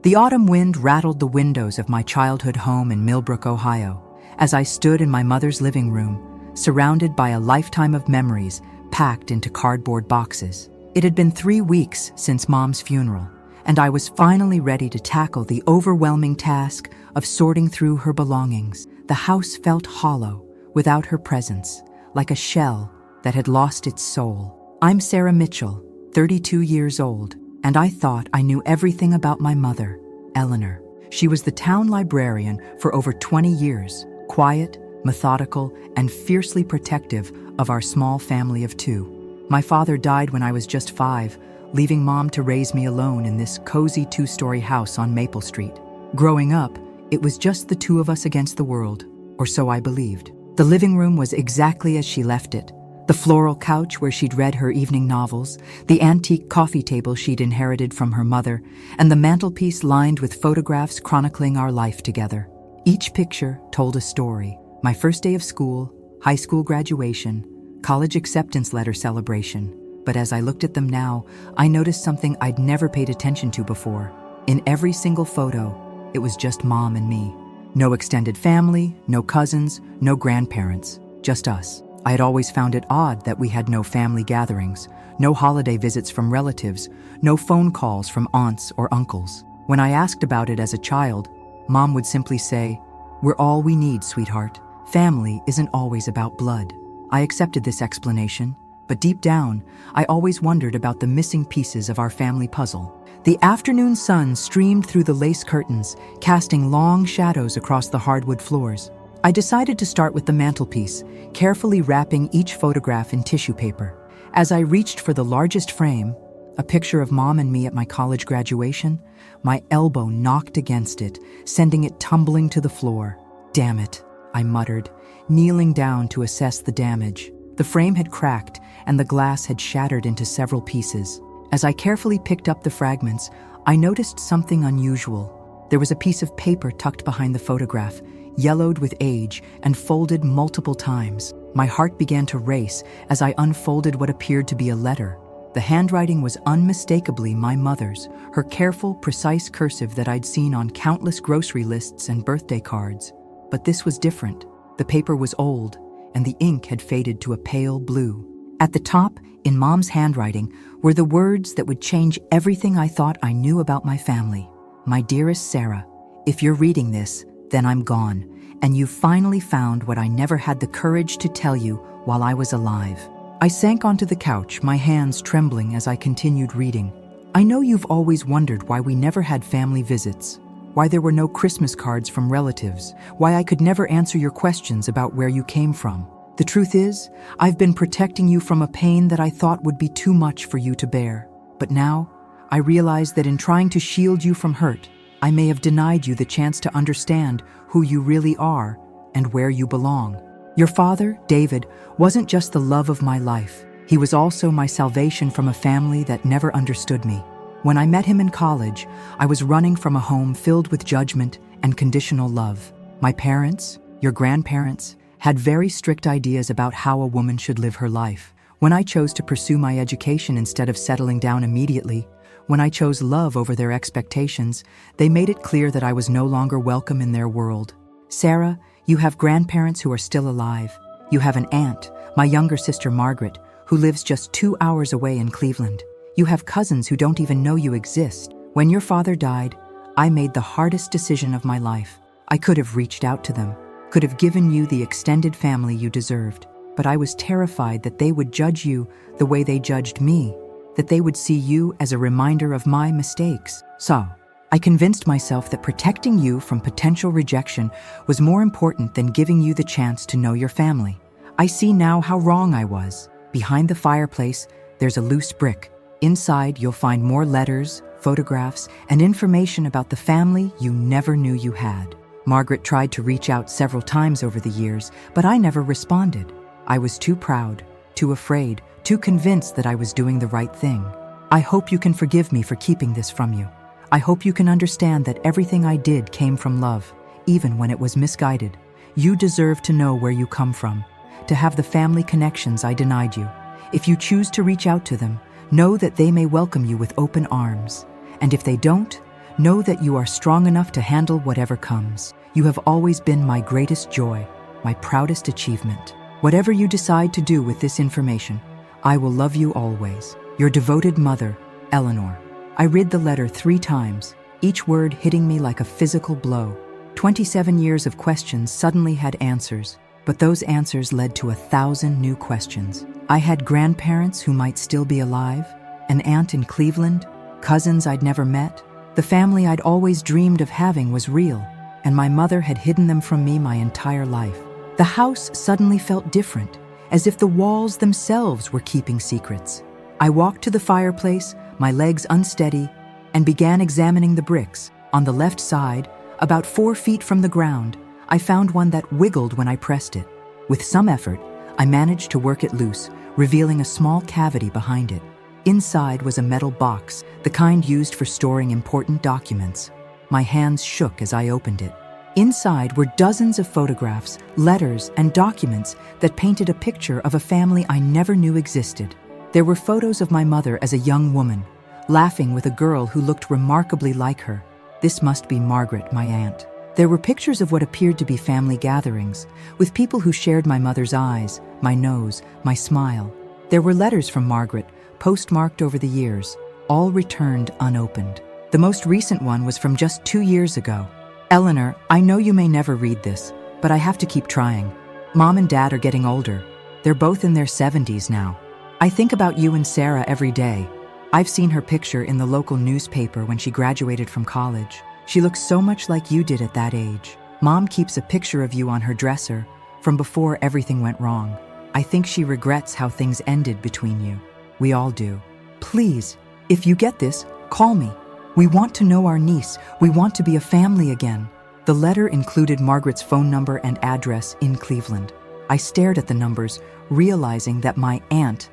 The autumn wind rattled the windows of my childhood home in Millbrook, Ohio, as I stood in my mother's living room, surrounded by a lifetime of memories packed into cardboard boxes. It had been 3 weeks since Mom's funeral, and I was finally ready to tackle the overwhelming task of sorting through her belongings. The house felt hollow without her presence, like a shell that had lost its soul. I'm Sarah Mitchell, 32 years old, and I thought I knew everything about my mother, Eleanor. She was the town librarian for over 20 years, quiet, methodical, and fiercely protective of our small family of 2. My father died when I was just 5, leaving Mom to raise me alone in this cozy 2-story house on Maple Street. Growing up, it was just the 2 of us against the world, or so I believed. The living room was exactly as she left it. The floral couch where she'd read her evening novels, the antique coffee table she'd inherited from her mother, and the mantelpiece lined with photographs chronicling our life together. Each picture told a story: my first day of school, high school graduation, college acceptance letter celebration. But as I looked at them now, I noticed something I'd never paid attention to before. In every single photo, it was just Mom and me. No extended family, no cousins, no grandparents, just us. I had always found it odd that we had no family gatherings, no holiday visits from relatives, no phone calls from aunts or uncles. When I asked about it as a child, Mom would simply say, "We're all we need, sweetheart. Family isn't always about blood." I accepted this explanation, but deep down, I always wondered about the missing pieces of our family puzzle. The afternoon sun streamed through the lace curtains, casting long shadows across the hardwood floors. I decided to start with the mantelpiece, carefully wrapping each photograph in tissue paper. As I reached for the largest frame, a picture of Mom and me at my college graduation, my elbow knocked against it, sending it tumbling to the floor. "Damn it," I muttered, kneeling down to assess the damage. The frame had cracked, and the glass had shattered into several pieces. As I carefully picked up the fragments, I noticed something unusual. There was a piece of paper tucked behind the photograph, yellowed with age and folded multiple times. My heart began to race as I unfolded what appeared to be a letter. The handwriting was unmistakably my mother's, her careful, precise cursive that I'd seen on countless grocery lists and birthday cards. But this was different. The paper was old, and the ink had faded to a pale blue. At the top, in Mom's handwriting, were the words that would change everything I thought I knew about my family. "My dearest Sarah, if you're reading this, then I'm gone, and you've finally found what I never had the courage to tell you while I was alive." I sank onto the couch, my hands trembling as I continued reading. "I know you've always wondered why we never had family visits, why there were no Christmas cards from relatives, why I could never answer your questions about where you came from. The truth is, I've been protecting you from a pain that I thought would be too much for you to bear. But now, I realize that in trying to shield you from hurt, I may have denied you the chance to understand who you really are and where you belong. Your father, David, wasn't just the love of my life. He was also my salvation from a family that never understood me. When I met him in college, I was running from a home filled with judgment and conditional love. My parents, your grandparents, had very strict ideas about how a woman should live her life. When I chose to pursue my education instead of settling down immediately, when I chose love over their expectations, they made it clear that I was no longer welcome in their world. Sarah, you have grandparents who are still alive. You have an aunt, my younger sister Margaret, who lives just 2 hours away in Cleveland. You have cousins who don't even know you exist. When your father died, I made the hardest decision of my life. I could have reached out to them, could have given you the extended family you deserved, but I was terrified that they would judge you the way they judged me, that they would see you as a reminder of my mistakes. So, I convinced myself that protecting you from potential rejection was more important than giving you the chance to know your family. I see now how wrong I was. Behind the fireplace, there's a loose brick. Inside, you'll find more letters, photographs, and information about the family you never knew you had. Margaret tried to reach out several times over the years, but I never responded. I was too proud, too afraid, too convinced that I was doing the right thing. I hope you can forgive me for keeping this from you. I hope you can understand that everything I did came from love, even when it was misguided. You deserve to know where you come from, to have the family connections I denied you. If you choose to reach out to them, know that they may welcome you with open arms. And if they don't, know that you are strong enough to handle whatever comes. You have always been my greatest joy, my proudest achievement. Whatever you decide to do with this information, I will love you always. Your devoted mother, Eleanor. I read the letter 3 times, each word hitting me like a physical blow. 27 years of questions suddenly had answers, but those answers led to 1,000 new questions. I had grandparents who might still be alive, an aunt in Cleveland, cousins I'd never met. The family I'd always dreamed of having was real, and my mother had hidden them from me my entire life. The house suddenly felt different, as if the walls themselves were keeping secrets. I walked to the fireplace, my legs unsteady, and began examining the bricks. On the left side, about 4 feet from the ground, I found one that wiggled when I pressed it. With some effort, I managed to work it loose, revealing a small cavity behind it. Inside was a metal box, the kind used for storing important documents. My hands shook as I opened it. Inside were dozens of photographs, letters, and documents that painted a picture of a family I never knew existed. There were photos of my mother as a young woman, laughing with a girl who looked remarkably like her. This must be Margaret, my aunt. There were pictures of what appeared to be family gatherings, with people who shared my mother's eyes, my nose, my smile. There were letters from Margaret, postmarked over the years, all returned unopened. The most recent one was from just 2 years ago. Eleanor, I know you may never read this, but I have to keep trying. Mom and Dad are getting older. They're both in their 70s now. I think about you and Sarah every day. I've seen her picture in the local newspaper when she graduated from college. She looks so much like you did at that age. Mom keeps a picture of you on her dresser from before everything went wrong. I think she regrets how things ended between you. We all do. Please, if you get this, call me. We want to know our niece. We want to be a family again. The letter included Margaret's phone number and address in Cleveland. I stared at the numbers, realizing that my aunt,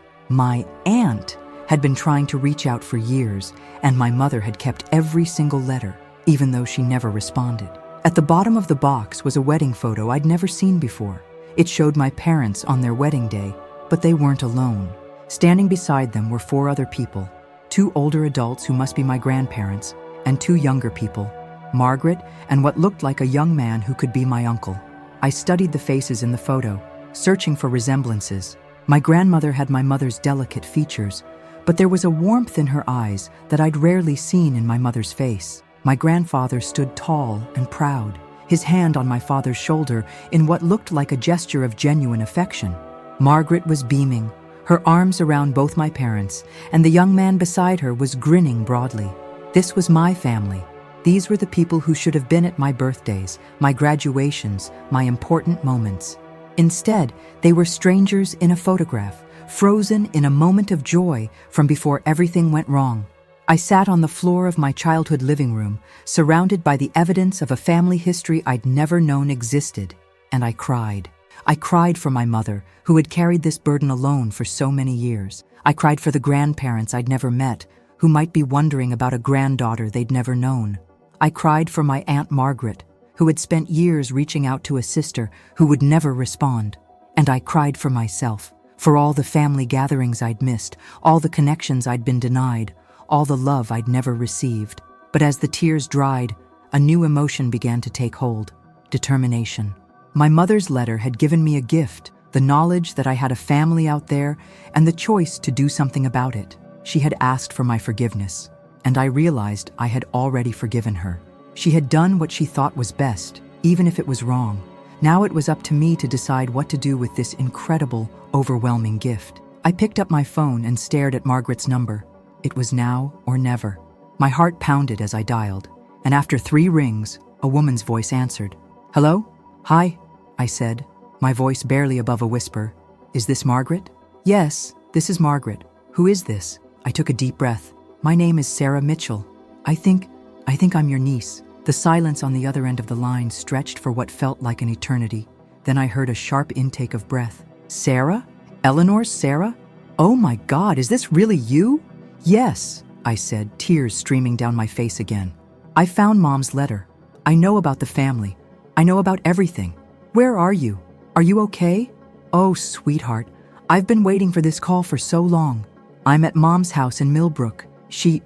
had been trying to reach out for years, and my mother had kept every single letter, even though she never responded. At the bottom of the box was a wedding photo I'd never seen before. It showed my parents on their wedding day, but they weren't alone. Standing beside them were 4 other people, 2 older adults who must be my grandparents, and 2 younger people, Margaret and what looked like a young man who could be my uncle. I studied the faces in the photo, searching for resemblances. My grandmother had my mother's delicate features, but there was a warmth in her eyes that I'd rarely seen in my mother's face. My grandfather stood tall and proud, his hand on my father's shoulder in what looked like a gesture of genuine affection. Margaret was beaming, her arms around both my parents, and the young man beside her was grinning broadly. This was my family. These were the people who should have been at my birthdays, my graduations, my important moments. Instead, they were strangers in a photograph, frozen in a moment of joy from before everything went wrong. I sat on the floor of my childhood living room, surrounded by the evidence of a family history I'd never known existed, and I cried. I cried for my mother, who had carried this burden alone for so many years. I cried for the grandparents I'd never met, who might be wondering about a granddaughter they'd never known. I cried for my Aunt Margaret, who had spent years reaching out to a sister who would never respond. And I cried for myself, for all the family gatherings I'd missed, all the connections I'd been denied, all the love I'd never received. But as the tears dried, a new emotion began to take hold: determination. My mother's letter had given me a gift, the knowledge that I had a family out there and the choice to do something about it. She had asked for my forgiveness, and I realized I had already forgiven her. She had done what she thought was best, even if it was wrong. Now it was up to me to decide what to do with this incredible, overwhelming gift. I picked up my phone and stared at Margaret's number. It was now or never. My heart pounded as I dialed, and after 3 rings, a woman's voice answered. "Hello? Hi," I said, my voice barely above a whisper. "Is this Margaret?" "Yes, this is Margaret. Who is this?" I took a deep breath. "My name is Sarah Mitchell. I think I'm your niece." The silence on the other end of the line stretched for what felt like an eternity. Then I heard a sharp intake of breath. "Sarah? Eleanor's Sarah? Oh my God, is this really you?" "Yes," I said, tears streaming down my face again. "I found Mom's letter. I know about the family. I know about everything. Where are you? Are you okay?" "Oh, sweetheart, I've been waiting for this call for so long. I'm at Mom's house in Millbrook. She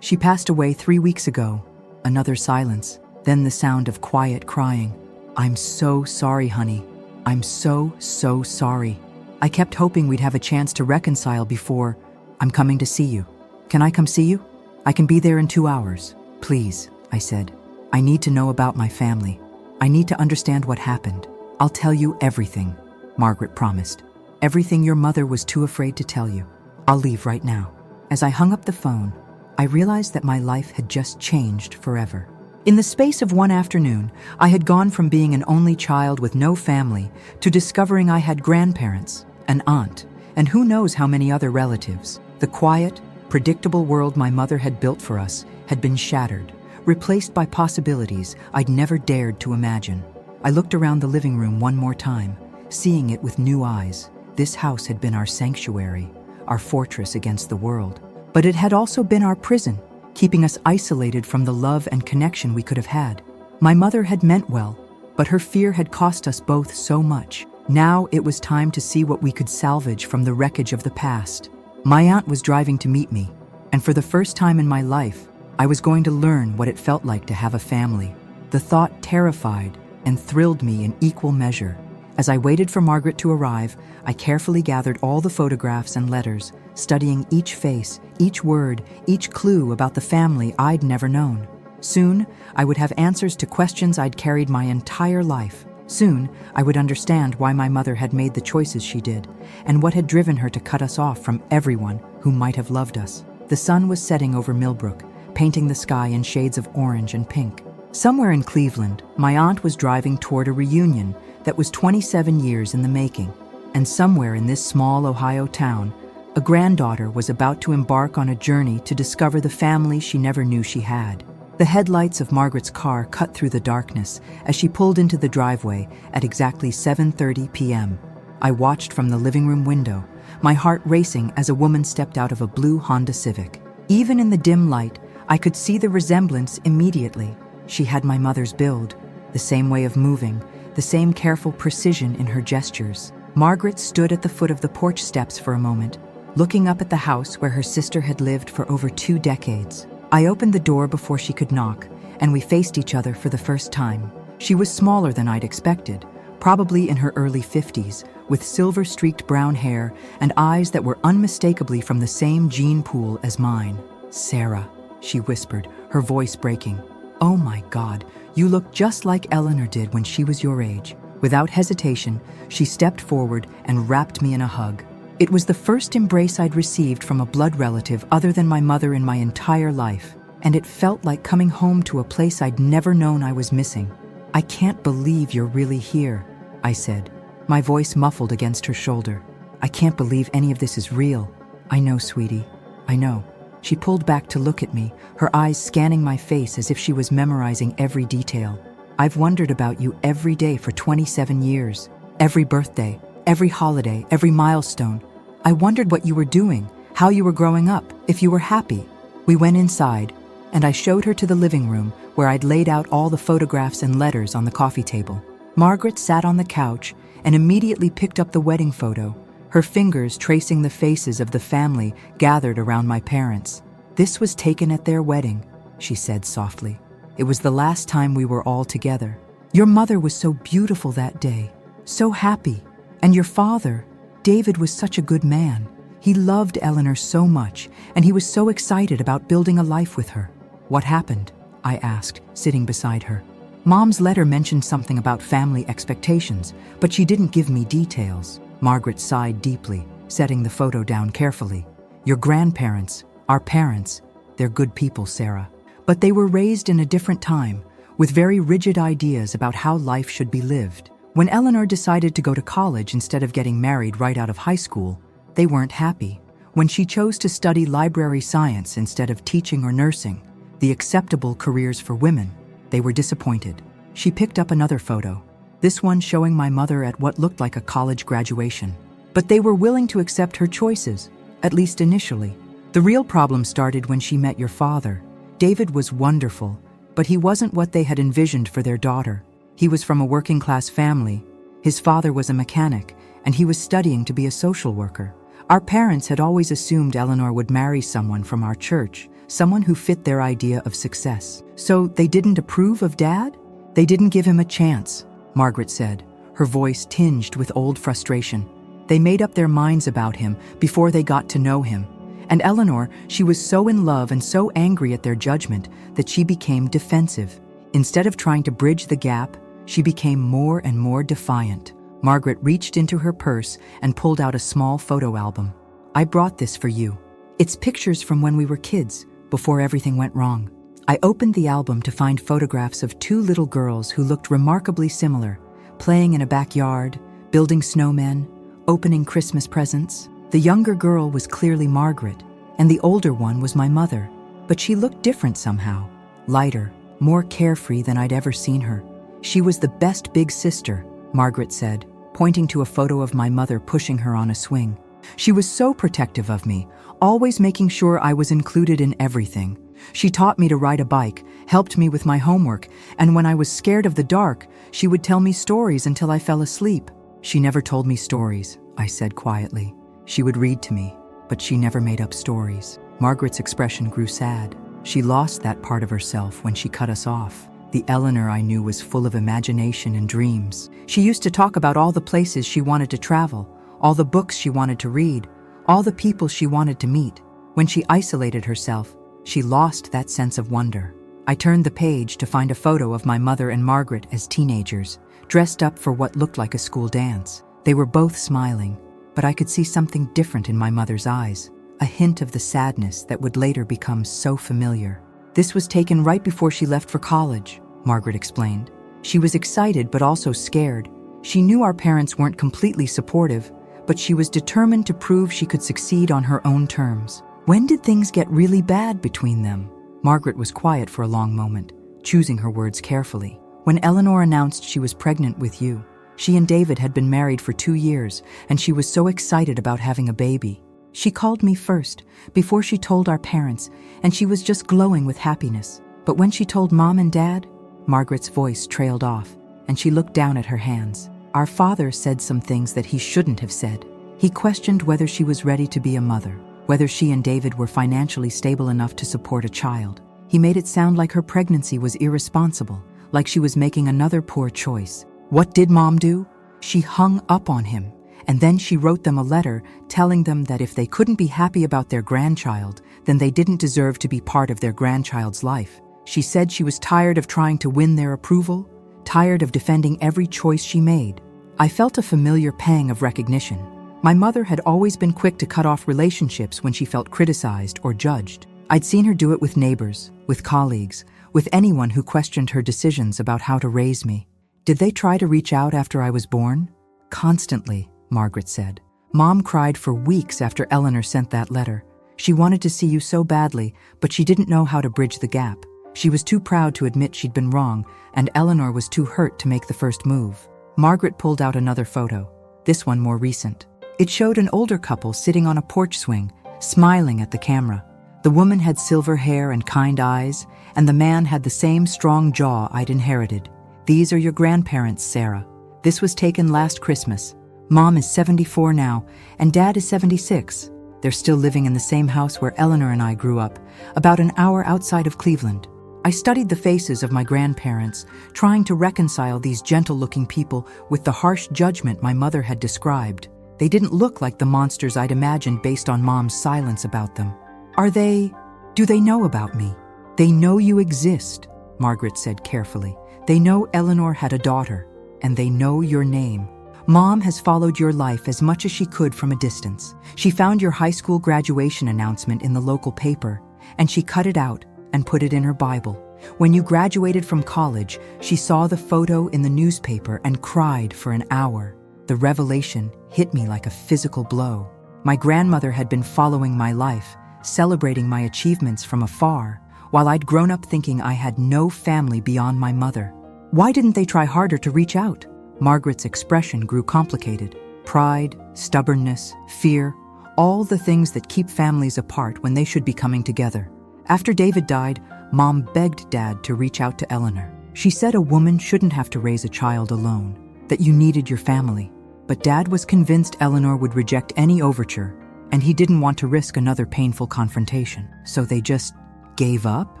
passed away 3 weeks ago." Another silence, then the sound of quiet crying. "I'm so sorry, honey. I'm so sorry. I kept hoping we'd have a chance to reconcile before. I'm coming to see you. Can I come see you? I can be there in 2 hours. Please," I said. "I need to know about my family. I need to understand what happened. I'll tell you everything," Margaret promised. "Everything your mother was too afraid to tell you. I'll leave right now." As I hung up the phone, I realized that my life had just changed forever. In the space of one afternoon, I had gone from being an only child with no family to discovering I had grandparents, an aunt, and who knows how many other relatives. The quiet, predictable world my mother had built for us had been shattered, replaced by possibilities I'd never dared to imagine. I looked around the living room one more time, seeing it with new eyes. This house had been our sanctuary, our fortress against the world. But it had also been our prison, keeping us isolated from the love and connection we could have had. My mother had meant well, but her fear had cost us both so much. Now it was time to see what we could salvage from the wreckage of the past. My aunt was driving to meet me, and for the first time in my life, I was going to learn what it felt like to have a family. The thought terrified and thrilled me in equal measure. As I waited for Margaret to arrive, I carefully gathered all the photographs and letters, studying each face, each word, each clue about the family I'd never known. Soon, I would have answers to questions I'd carried my entire life. Soon, I would understand why my mother had made the choices she did, and what had driven her to cut us off from everyone who might have loved us. The sun was setting over Millbrook, painting the sky in shades of orange and pink. Somewhere in Cleveland, my aunt was driving toward a reunion that was 27 years in the making. And somewhere in this small Ohio town, a granddaughter was about to embark on a journey to discover the family she never knew she had. The headlights of Margaret's car cut through the darkness as she pulled into the driveway at exactly 7:30 p.m. I watched from the living room window, my heart racing as a woman stepped out of a blue Honda Civic. Even in the dim light, I could see the resemblance immediately. She had my mother's build, the same way of moving, the same careful precision in her gestures. Margaret stood at the foot of the porch steps for a moment, looking up at the house where her sister had lived for over 2 decades. I opened the door before she could knock, and we faced each other for the first time. She was smaller than I'd expected, probably in her early 50s, with silver-streaked brown hair and eyes that were unmistakably from the same gene pool as mine. "Sarah," she whispered, her voice breaking. "Oh my God, you look just like Eleanor did when she was your age." Without hesitation, she stepped forward and wrapped me in a hug. It was the first embrace I'd received from a blood relative other than my mother in my entire life, and it felt like coming home to a place I'd never known I was missing. "I can't believe you're really here," I said, my voice muffled against her shoulder. "I can't believe any of this is real." "I know, sweetie, I know." She pulled back to look at me, her eyes scanning my face as if she was memorizing every detail. "I've wondered about you every day for 27 years. Every birthday, every holiday, every milestone. I wondered what you were doing, how you were growing up, if you were happy." We went inside, and I showed her to the living room where I'd laid out all the photographs and letters on the coffee table. Margaret sat on the couch and immediately picked up the wedding photo, her fingers tracing the faces of the family gathered around my parents. "This was taken at their wedding," she said softly. "It was the last time we were all together. Your mother was so beautiful that day, so happy. And your father, David, was such a good man. He loved Eleanor so much, and he was so excited about building a life with her." "What happened?" I asked, sitting beside her. "Mom's letter mentioned something about family expectations, but she didn't give me details." Margaret sighed deeply, setting the photo down carefully. "Your grandparents, our parents, they're good people, Sarah. But they were raised in a different time, with very rigid ideas about how life should be lived. When Eleanor decided to go to college instead of getting married right out of high school, they weren't happy. When she chose to study library science instead of teaching or nursing, the acceptable careers for women, they were disappointed." She picked up another photo, this one showing my mother at what looked like a college graduation. "But they were willing to accept her choices, at least initially. The real problem started when she met your father. David was wonderful, but he wasn't what they had envisioned for their daughter. He was from a working-class family. His father was a mechanic, and he was studying to be a social worker. Our parents had always assumed Eleanor would marry someone from our church, someone who fit their idea of success. So they didn't approve of Dad? They didn't give him a chance, Margaret said, her voice tinged with old frustration. They made up their minds about him before they got to know him. And Eleanor, she was so in love and so angry at their judgment that she became defensive. Instead of trying to bridge the gap, she became more and more defiant. Margaret reached into her purse and pulled out a small photo album. I brought this for you. It's pictures from when we were kids, before everything went wrong. I opened the album to find photographs of two little girls who looked remarkably similar, playing in a backyard, building snowmen, opening Christmas presents. The younger girl was clearly Margaret, and the older one was my mother, but she looked different somehow, lighter, more carefree than I'd ever seen her. She was the best big sister, Margaret said, pointing to a photo of my mother pushing her on a swing. She was so protective of me, always making sure I was included in everything. She taught me to ride a bike, helped me with my homework, and when I was scared of the dark, she would tell me stories until I fell asleep. She never told me stories, I said quietly. She would read to me, but she never made up stories. Margaret's expression grew sad. She lost that part of herself when she cut us off. The Eleanor I knew was full of imagination and dreams. She used to talk about all the places she wanted to travel, all the books she wanted to read, all the people she wanted to meet. When she isolated herself, she lost that sense of wonder. I turned the page to find a photo of my mother and Margaret as teenagers, dressed up for what looked like a school dance. They were both smiling, but I could see something different in my mother's eyes, a hint of the sadness that would later become so familiar. This was taken right before she left for college, Margaret explained. She was excited but also scared. She knew our parents weren't completely supportive, but she was determined to prove she could succeed on her own terms. When did things get really bad between them? Margaret was quiet for a long moment, choosing her words carefully. When Eleanor announced she was pregnant with you, she and David had been married for 2 years, and she was so excited about having a baby. She called me first, before she told our parents, and she was just glowing with happiness. But when she told Mom and Dad, Margaret's voice trailed off, and she looked down at her hands. Our father said some things that he shouldn't have said. He questioned whether she was ready to be a mother, whether she and David were financially stable enough to support a child. He made it sound like her pregnancy was irresponsible, like she was making another poor choice. What did Mom do? She hung up on him, and then she wrote them a letter telling them that if they couldn't be happy about their grandchild, then they didn't deserve to be part of their grandchild's life. She said she was tired of trying to win their approval, tired of defending every choice she made. I felt a familiar pang of recognition. My mother had always been quick to cut off relationships when she felt criticized or judged. I'd seen her do it with neighbors, with colleagues, with anyone who questioned her decisions about how to raise me. Did they try to reach out after I was born? Constantly, Margaret said. Mom cried for weeks after Eleanor sent that letter. She wanted to see you so badly, but she didn't know how to bridge the gap. She was too proud to admit she'd been wrong, and Eleanor was too hurt to make the first move. Margaret pulled out another photo, this one more recent. It showed an older couple sitting on a porch swing, smiling at the camera. The woman had silver hair and kind eyes, and the man had the same strong jaw I'd inherited. These are your grandparents, Sarah. This was taken last Christmas. Mom is 74 now, and Dad is 76. They're still living in the same house where Eleanor and I grew up, about an hour outside of Cleveland. I studied the faces of my grandparents, trying to reconcile these gentle-looking people with the harsh judgment my mother had described. They didn't look like the monsters I'd imagined based on Mom's silence about them. Do they know about me? They know you exist, Margaret said carefully. They know Eleanor had a daughter, and they know your name. Mom has followed your life as much as she could from a distance. She found your high school graduation announcement in the local paper, and she cut it out and put it in her Bible. When you graduated from college, she saw the photo in the newspaper and cried for an hour. The revelation hit me like a physical blow. My grandmother had been following my life, celebrating my achievements from afar, while I'd grown up thinking I had no family beyond my mother. Why didn't they try harder to reach out? Margaret's expression grew complicated. Pride, stubbornness, fear, all the things that keep families apart when they should be coming together. After David died, Mom begged Dad to reach out to Eleanor. She said a woman shouldn't have to raise a child alone, that you needed your family. But Dad was convinced Eleanor would reject any overture, and he didn't want to risk another painful confrontation. So they just Gave up?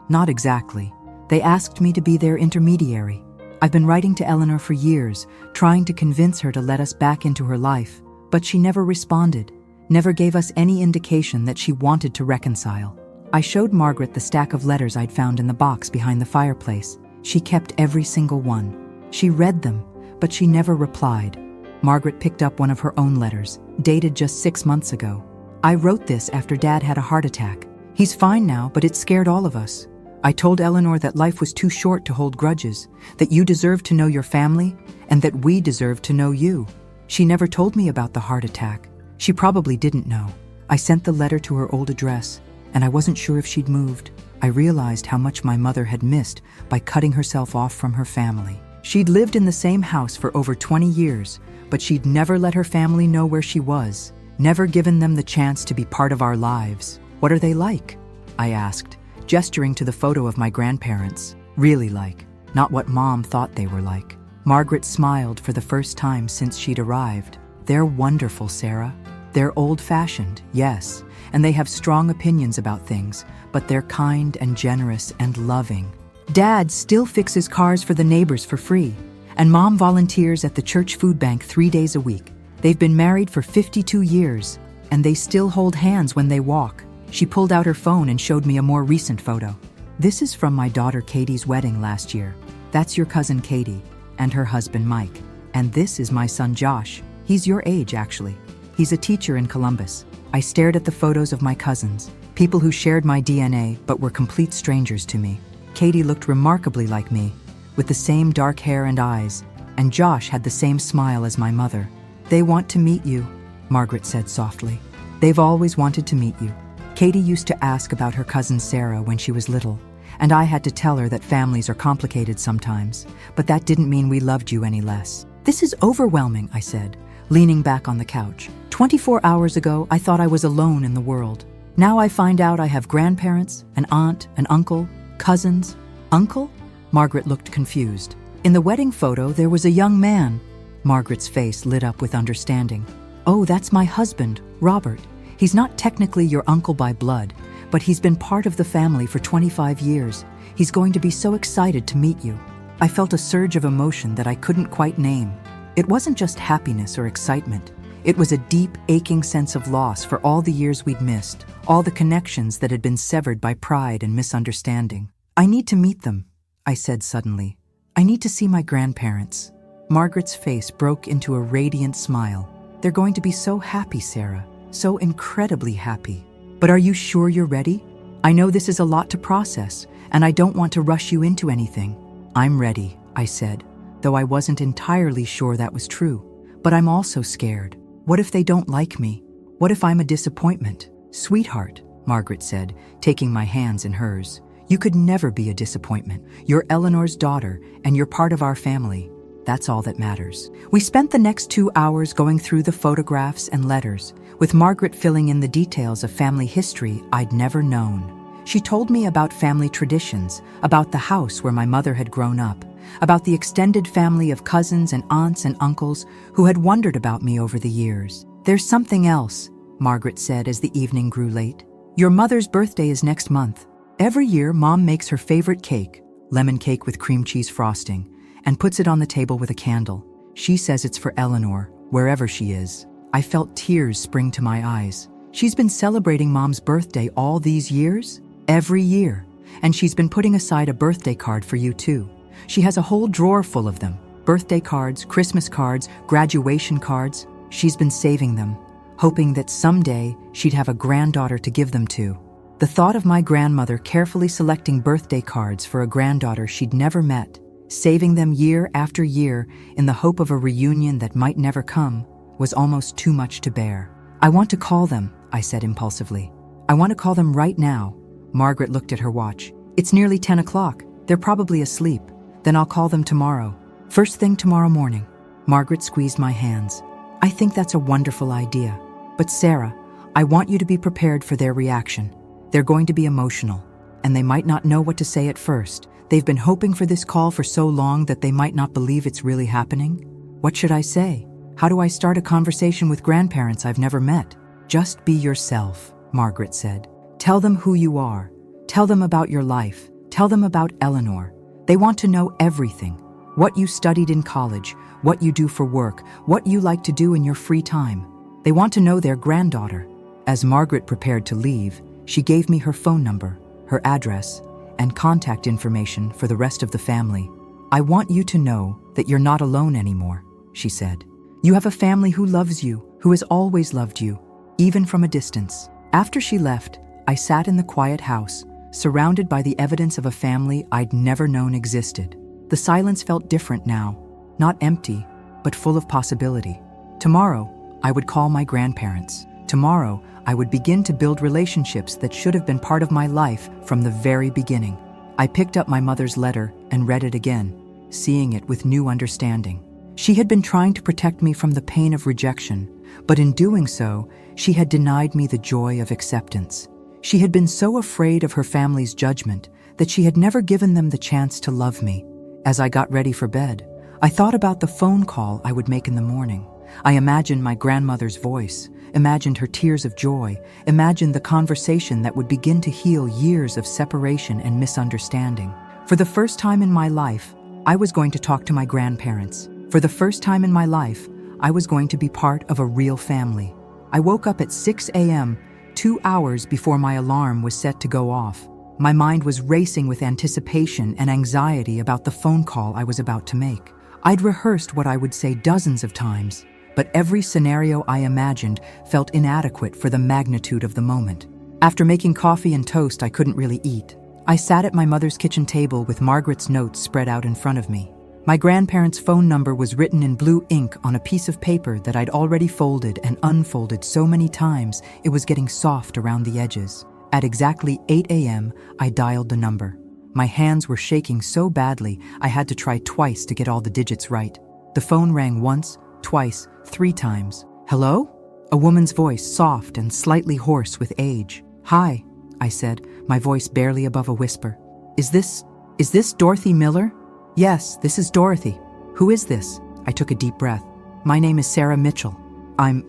Not exactly. They asked me to be their intermediary. I've been writing to Eleanor for years, trying to convince her to let us back into her life, but she never responded, never gave us any indication that she wanted to reconcile. I showed Margaret the stack of letters I'd found in the box behind the fireplace. She kept every single one. She read them, but she never replied. Margaret picked up one of her own letters, dated just 6 months ago. I wrote this after Dad had a heart attack. He's fine now, but it scared all of us. I told Eleanor that life was too short to hold grudges, that you deserved to know your family, and that we deserved to know you. She never told me about the heart attack. She probably didn't know. I sent the letter to her old address, and I wasn't sure if she'd moved. I realized how much my mother had missed by cutting herself off from her family. She'd lived in the same house for over 20 years, but she'd never let her family know where she was, never given them the chance to be part of our lives. What are they like? I asked, gesturing to the photo of my grandparents. Really like, not what Mom thought they were like. Margaret smiled for the first time since she'd arrived. They're wonderful, Sarah. They're old-fashioned, yes, and they have strong opinions about things, but they're kind and generous and loving. Dad still fixes cars for the neighbors for free, and Mom volunteers at the church food bank 3 days a week. They've been married for 52 years, and they still hold hands when they walk. She pulled out her phone and showed me a more recent photo. This is from my daughter Katie's wedding last year. That's your cousin Katie and her husband Mike. And this is my son Josh. He's your age, actually. He's a teacher in Columbus. I stared at the photos of my cousins, people who shared my DNA but were complete strangers to me. Katie looked remarkably like me, with the same dark hair and eyes, and Josh had the same smile as my mother. They want to meet you, Margaret said softly. They've always wanted to meet you. Katie used to ask about her cousin Sarah when she was little, and I had to tell her that families are complicated sometimes, but that didn't mean we loved you any less. This is overwhelming, I said, leaning back on the couch. 24 hours ago, I thought I was alone in the world. Now I find out I have grandparents, an aunt, an uncle, cousins. Uncle? Margaret looked confused. In the wedding photo, there was a young man. Margaret's face lit up with understanding. Oh, that's my husband, Robert. He's not technically your uncle by blood, but he's been part of the family for 25 years. He's going to be so excited to meet you. I felt a surge of emotion that I couldn't quite name. It wasn't just happiness or excitement. It was a deep, aching sense of loss for all the years we'd missed, all the connections that had been severed by pride and misunderstanding. I need to meet them, I said suddenly. I need to see my grandparents. Margaret's face broke into a radiant smile. They're going to be so happy, Sarah. So incredibly happy. But are you sure you're ready? I know this is a lot to process, and I don't want to rush you into anything. I'm ready, I said, though I wasn't entirely sure that was true. But I'm also scared. What if they don't like me? What if I'm a disappointment? Sweetheart, Margaret said, taking my hands in hers. You could never be a disappointment. You're Eleanor's daughter, and you're part of our family. That's all that matters. We spent the next 2 hours going through the photographs and letters, with Margaret filling in the details of family history I'd never known. She told me about family traditions, about the house where my mother had grown up, about the extended family of cousins and aunts and uncles who had wondered about me over the years. There's something else, Margaret said as the evening grew late. Your mother's birthday is next month. Every year, Mom makes her favorite cake, lemon cake with cream cheese frosting, and puts it on the table with a candle. She says it's for Eleanor, wherever she is. I felt tears spring to my eyes. She's been celebrating Mom's birthday all these years? Every year. And she's been putting aside a birthday card for you too. She has a whole drawer full of them. Birthday cards, Christmas cards, graduation cards. She's been saving them, hoping that someday she'd have a granddaughter to give them to. The thought of my grandmother carefully selecting birthday cards for a granddaughter she'd never met, saving them year after year in the hope of a reunion that might never come, was almost too much to bear. I want to call them, I said impulsively. I want to call them right now. Margaret looked at her watch. It's nearly 10 o'clock. They're probably asleep. Then I'll call them tomorrow. First thing tomorrow morning. Margaret squeezed my hands. I think that's a wonderful idea. But Sarah, I want you to be prepared for their reaction. They're going to be emotional, and they might not know what to say at first. They've been hoping for this call for so long that they might not believe it's really happening. What should I say? How do I start a conversation with grandparents I've never met? Just be yourself, Margaret said. Tell them who you are. Tell them about your life. Tell them about Eleanor. They want to know everything. What you studied in college, what you do for work, what you like to do in your free time. They want to know their granddaughter. As Margaret prepared to leave, she gave me her phone number, her address, and contact information for the rest of the family. I want you to know that you're not alone anymore, she said. You have a family who loves you, who has always loved you, even from a distance. After she left, I sat in the quiet house, surrounded by the evidence of a family I'd never known existed. The silence felt different now, not empty, but full of possibility. Tomorrow, I would call my grandparents. Tomorrow, I would begin to build relationships that should have been part of my life from the very beginning. I picked up my mother's letter and read it again, seeing it with new understanding. She had been trying to protect me from the pain of rejection, but in doing so, she had denied me the joy of acceptance. She had been so afraid of her family's judgment that she had never given them the chance to love me. As I got ready for bed, I thought about the phone call I would make in the morning. I imagined my grandmother's voice, imagined her tears of joy, imagined the conversation that would begin to heal years of separation and misunderstanding. For the first time in my life, I was going to talk to my grandparents. For the first time in my life, I was going to be part of a real family. I woke up at 6 a.m., 2 hours before my alarm was set to go off. My mind was racing with anticipation and anxiety about the phone call I was about to make. I'd rehearsed what I would say dozens of times, but every scenario I imagined felt inadequate for the magnitude of the moment. After making coffee and toast I couldn't really eat, I sat at my mother's kitchen table with Margaret's notes spread out in front of me. My grandparents' phone number was written in blue ink on a piece of paper that I'd already folded and unfolded so many times it was getting soft around the edges. At exactly 8 a.m., I dialed the number. My hands were shaking so badly I had to try twice to get all the digits right. The phone rang once, twice, 3 times. Hello? A woman's voice, soft and slightly hoarse with age. Hi, I said, my voice barely above a whisper. Is this Dorothy Miller? Yes, this is Dorothy. Who is this? I took a deep breath. My name is Sarah Mitchell. I'm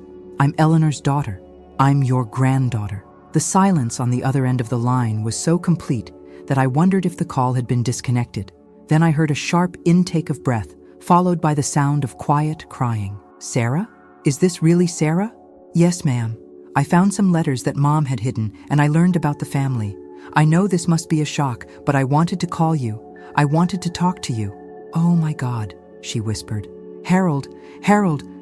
Eleanor's daughter. I'm your granddaughter. The silence on the other end of the line was so complete that I wondered if the call had been disconnected. Then I heard a sharp intake of breath, followed by the sound of quiet crying. Sarah? Is this really Sarah? Yes, ma'am. I found some letters that Mom had hidden, and I learned about the family. I know this must be a shock, but I wanted to call you. I wanted to talk to you. Oh my God, she whispered. Harold,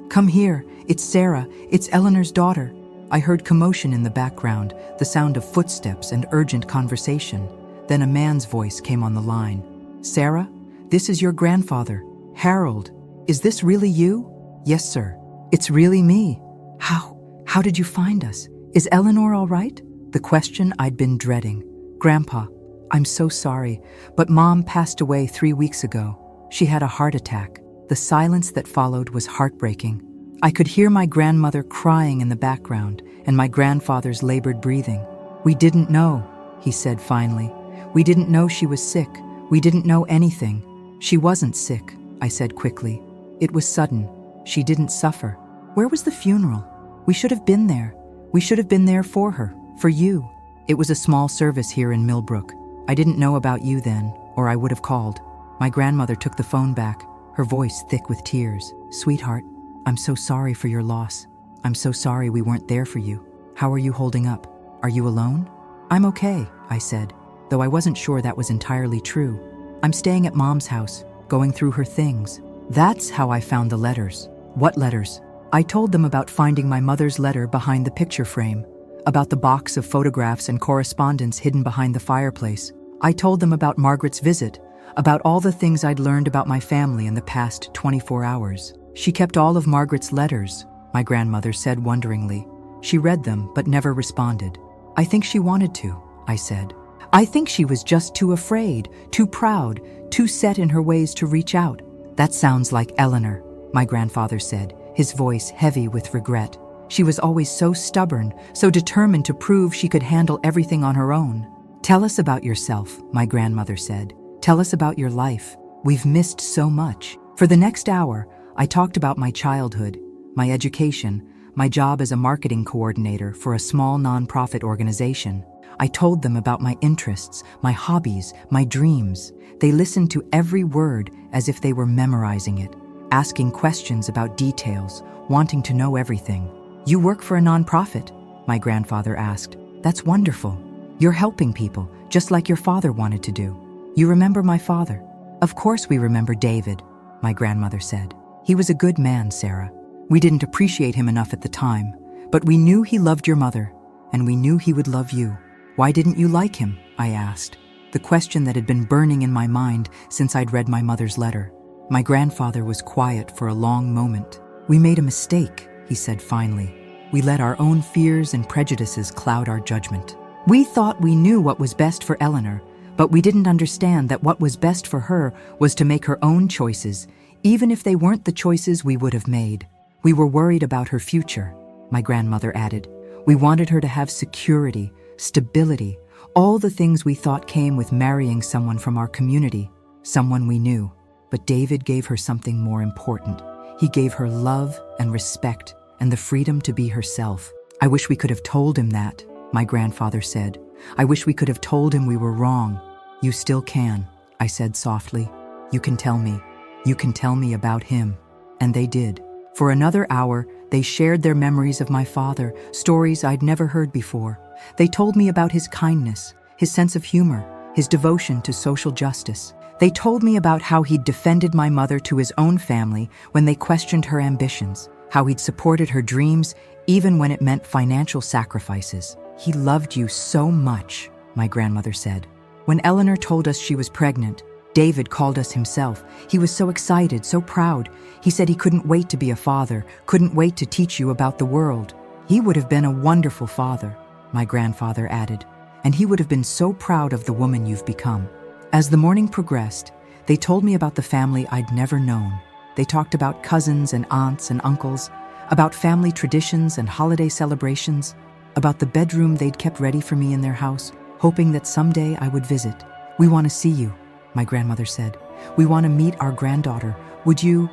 come here. It's Sarah. It's Eleanor's daughter. I heard commotion in the background, the sound of footsteps and urgent conversation. Then a man's voice came on the line. Sarah, this is your grandfather, Harold. Is this really you? Yes, sir. It's really me. How did you find us? Is Eleanor all right? The question I'd been dreading. Grandpa, I'm so sorry, but Mom passed away 3 weeks ago. She had a heart attack. The silence that followed was heartbreaking. I could hear my grandmother crying in the background and my grandfather's labored breathing. We didn't know, he said finally. We didn't know she was sick. We didn't know anything. She wasn't sick, I said quickly. It was sudden. She didn't suffer. Where was the funeral? We should have been there. We should have been there for her, for you. It was a small service here in Millbrook. I didn't know about you then, or I would have called. My grandmother took the phone back, her voice thick with tears. Sweetheart, I'm so sorry for your loss. I'm so sorry we weren't there for you. How are you holding up? Are you alone? I'm okay, I said, though I wasn't sure that was entirely true. I'm staying at Mom's house, going through her things. That's how I found the letters. What letters? I told them about finding my mother's letter behind the picture frame, about the box of photographs and correspondence hidden behind the fireplace. I told them about Margaret's visit, about all the things I'd learned about my family in the past 24 hours. She kept all of Margaret's letters, my grandmother said wonderingly. She read them but never responded. I think she wanted to, I said. I think she was just too afraid, too proud, too set in her ways to reach out. That sounds like Eleanor, my grandfather said, his voice heavy with regret. She was always so stubborn, so determined to prove she could handle everything on her own. Tell us about yourself, my grandmother said. Tell us about your life. We've missed so much. For the next hour, I talked about my childhood, my education, my job as a marketing coordinator for a small nonprofit organization. I told them about my interests, my hobbies, my dreams. They listened to every word as if they were memorizing it, asking questions about details, wanting to know everything. "You work for a nonprofit?" my grandfather asked. "That's wonderful. You're helping people, just like your father wanted to do. You remember my father?" "Of course we remember David," my grandmother said. "He was a good man, Sarah. We didn't appreciate him enough at the time, but we knew he loved your mother, and we knew he would love you." "Why didn't you like him?" I asked, the question that had been burning in my mind since I'd read my mother's letter. My grandfather was quiet for a long moment. "We made a mistake," he said finally. "We let our own fears and prejudices cloud our judgment. We thought we knew what was best for Eleanor, but we didn't understand that what was best for her was to make her own choices, even if they weren't the choices we would have made. We were worried about her future," my grandmother added. "We wanted her to have security, stability, all the things we thought came with marrying someone from our community, someone we knew. But David gave her something more important. He gave her love and respect and the freedom to be herself. I wish we could have told him that," my grandfather said. "I wish we could have told him we were wrong." "You still can," I said softly. "You can tell me. You can tell me about him." And they did. For another hour, they shared their memories of my father, stories I'd never heard before. They told me about his kindness, his sense of humor, his devotion to social justice. They told me about how he'd defended my mother to his own family when they questioned her ambitions, how he'd supported her dreams even when it meant financial sacrifices. "He loved you so much," my grandmother said. "When Eleanor told us she was pregnant, David called us himself. He was so excited, so proud. He said he couldn't wait to be a father, couldn't wait to teach you about the world. He would have been a wonderful father," my grandfather added, "and he would have been so proud of the woman you've become." As the morning progressed, they told me about the family I'd never known. They talked about cousins and aunts and uncles, about family traditions and holiday celebrations, about the bedroom they'd kept ready for me in their house, hoping that someday I would visit. "We want to see you," my grandmother said. "We want to meet our granddaughter. Would you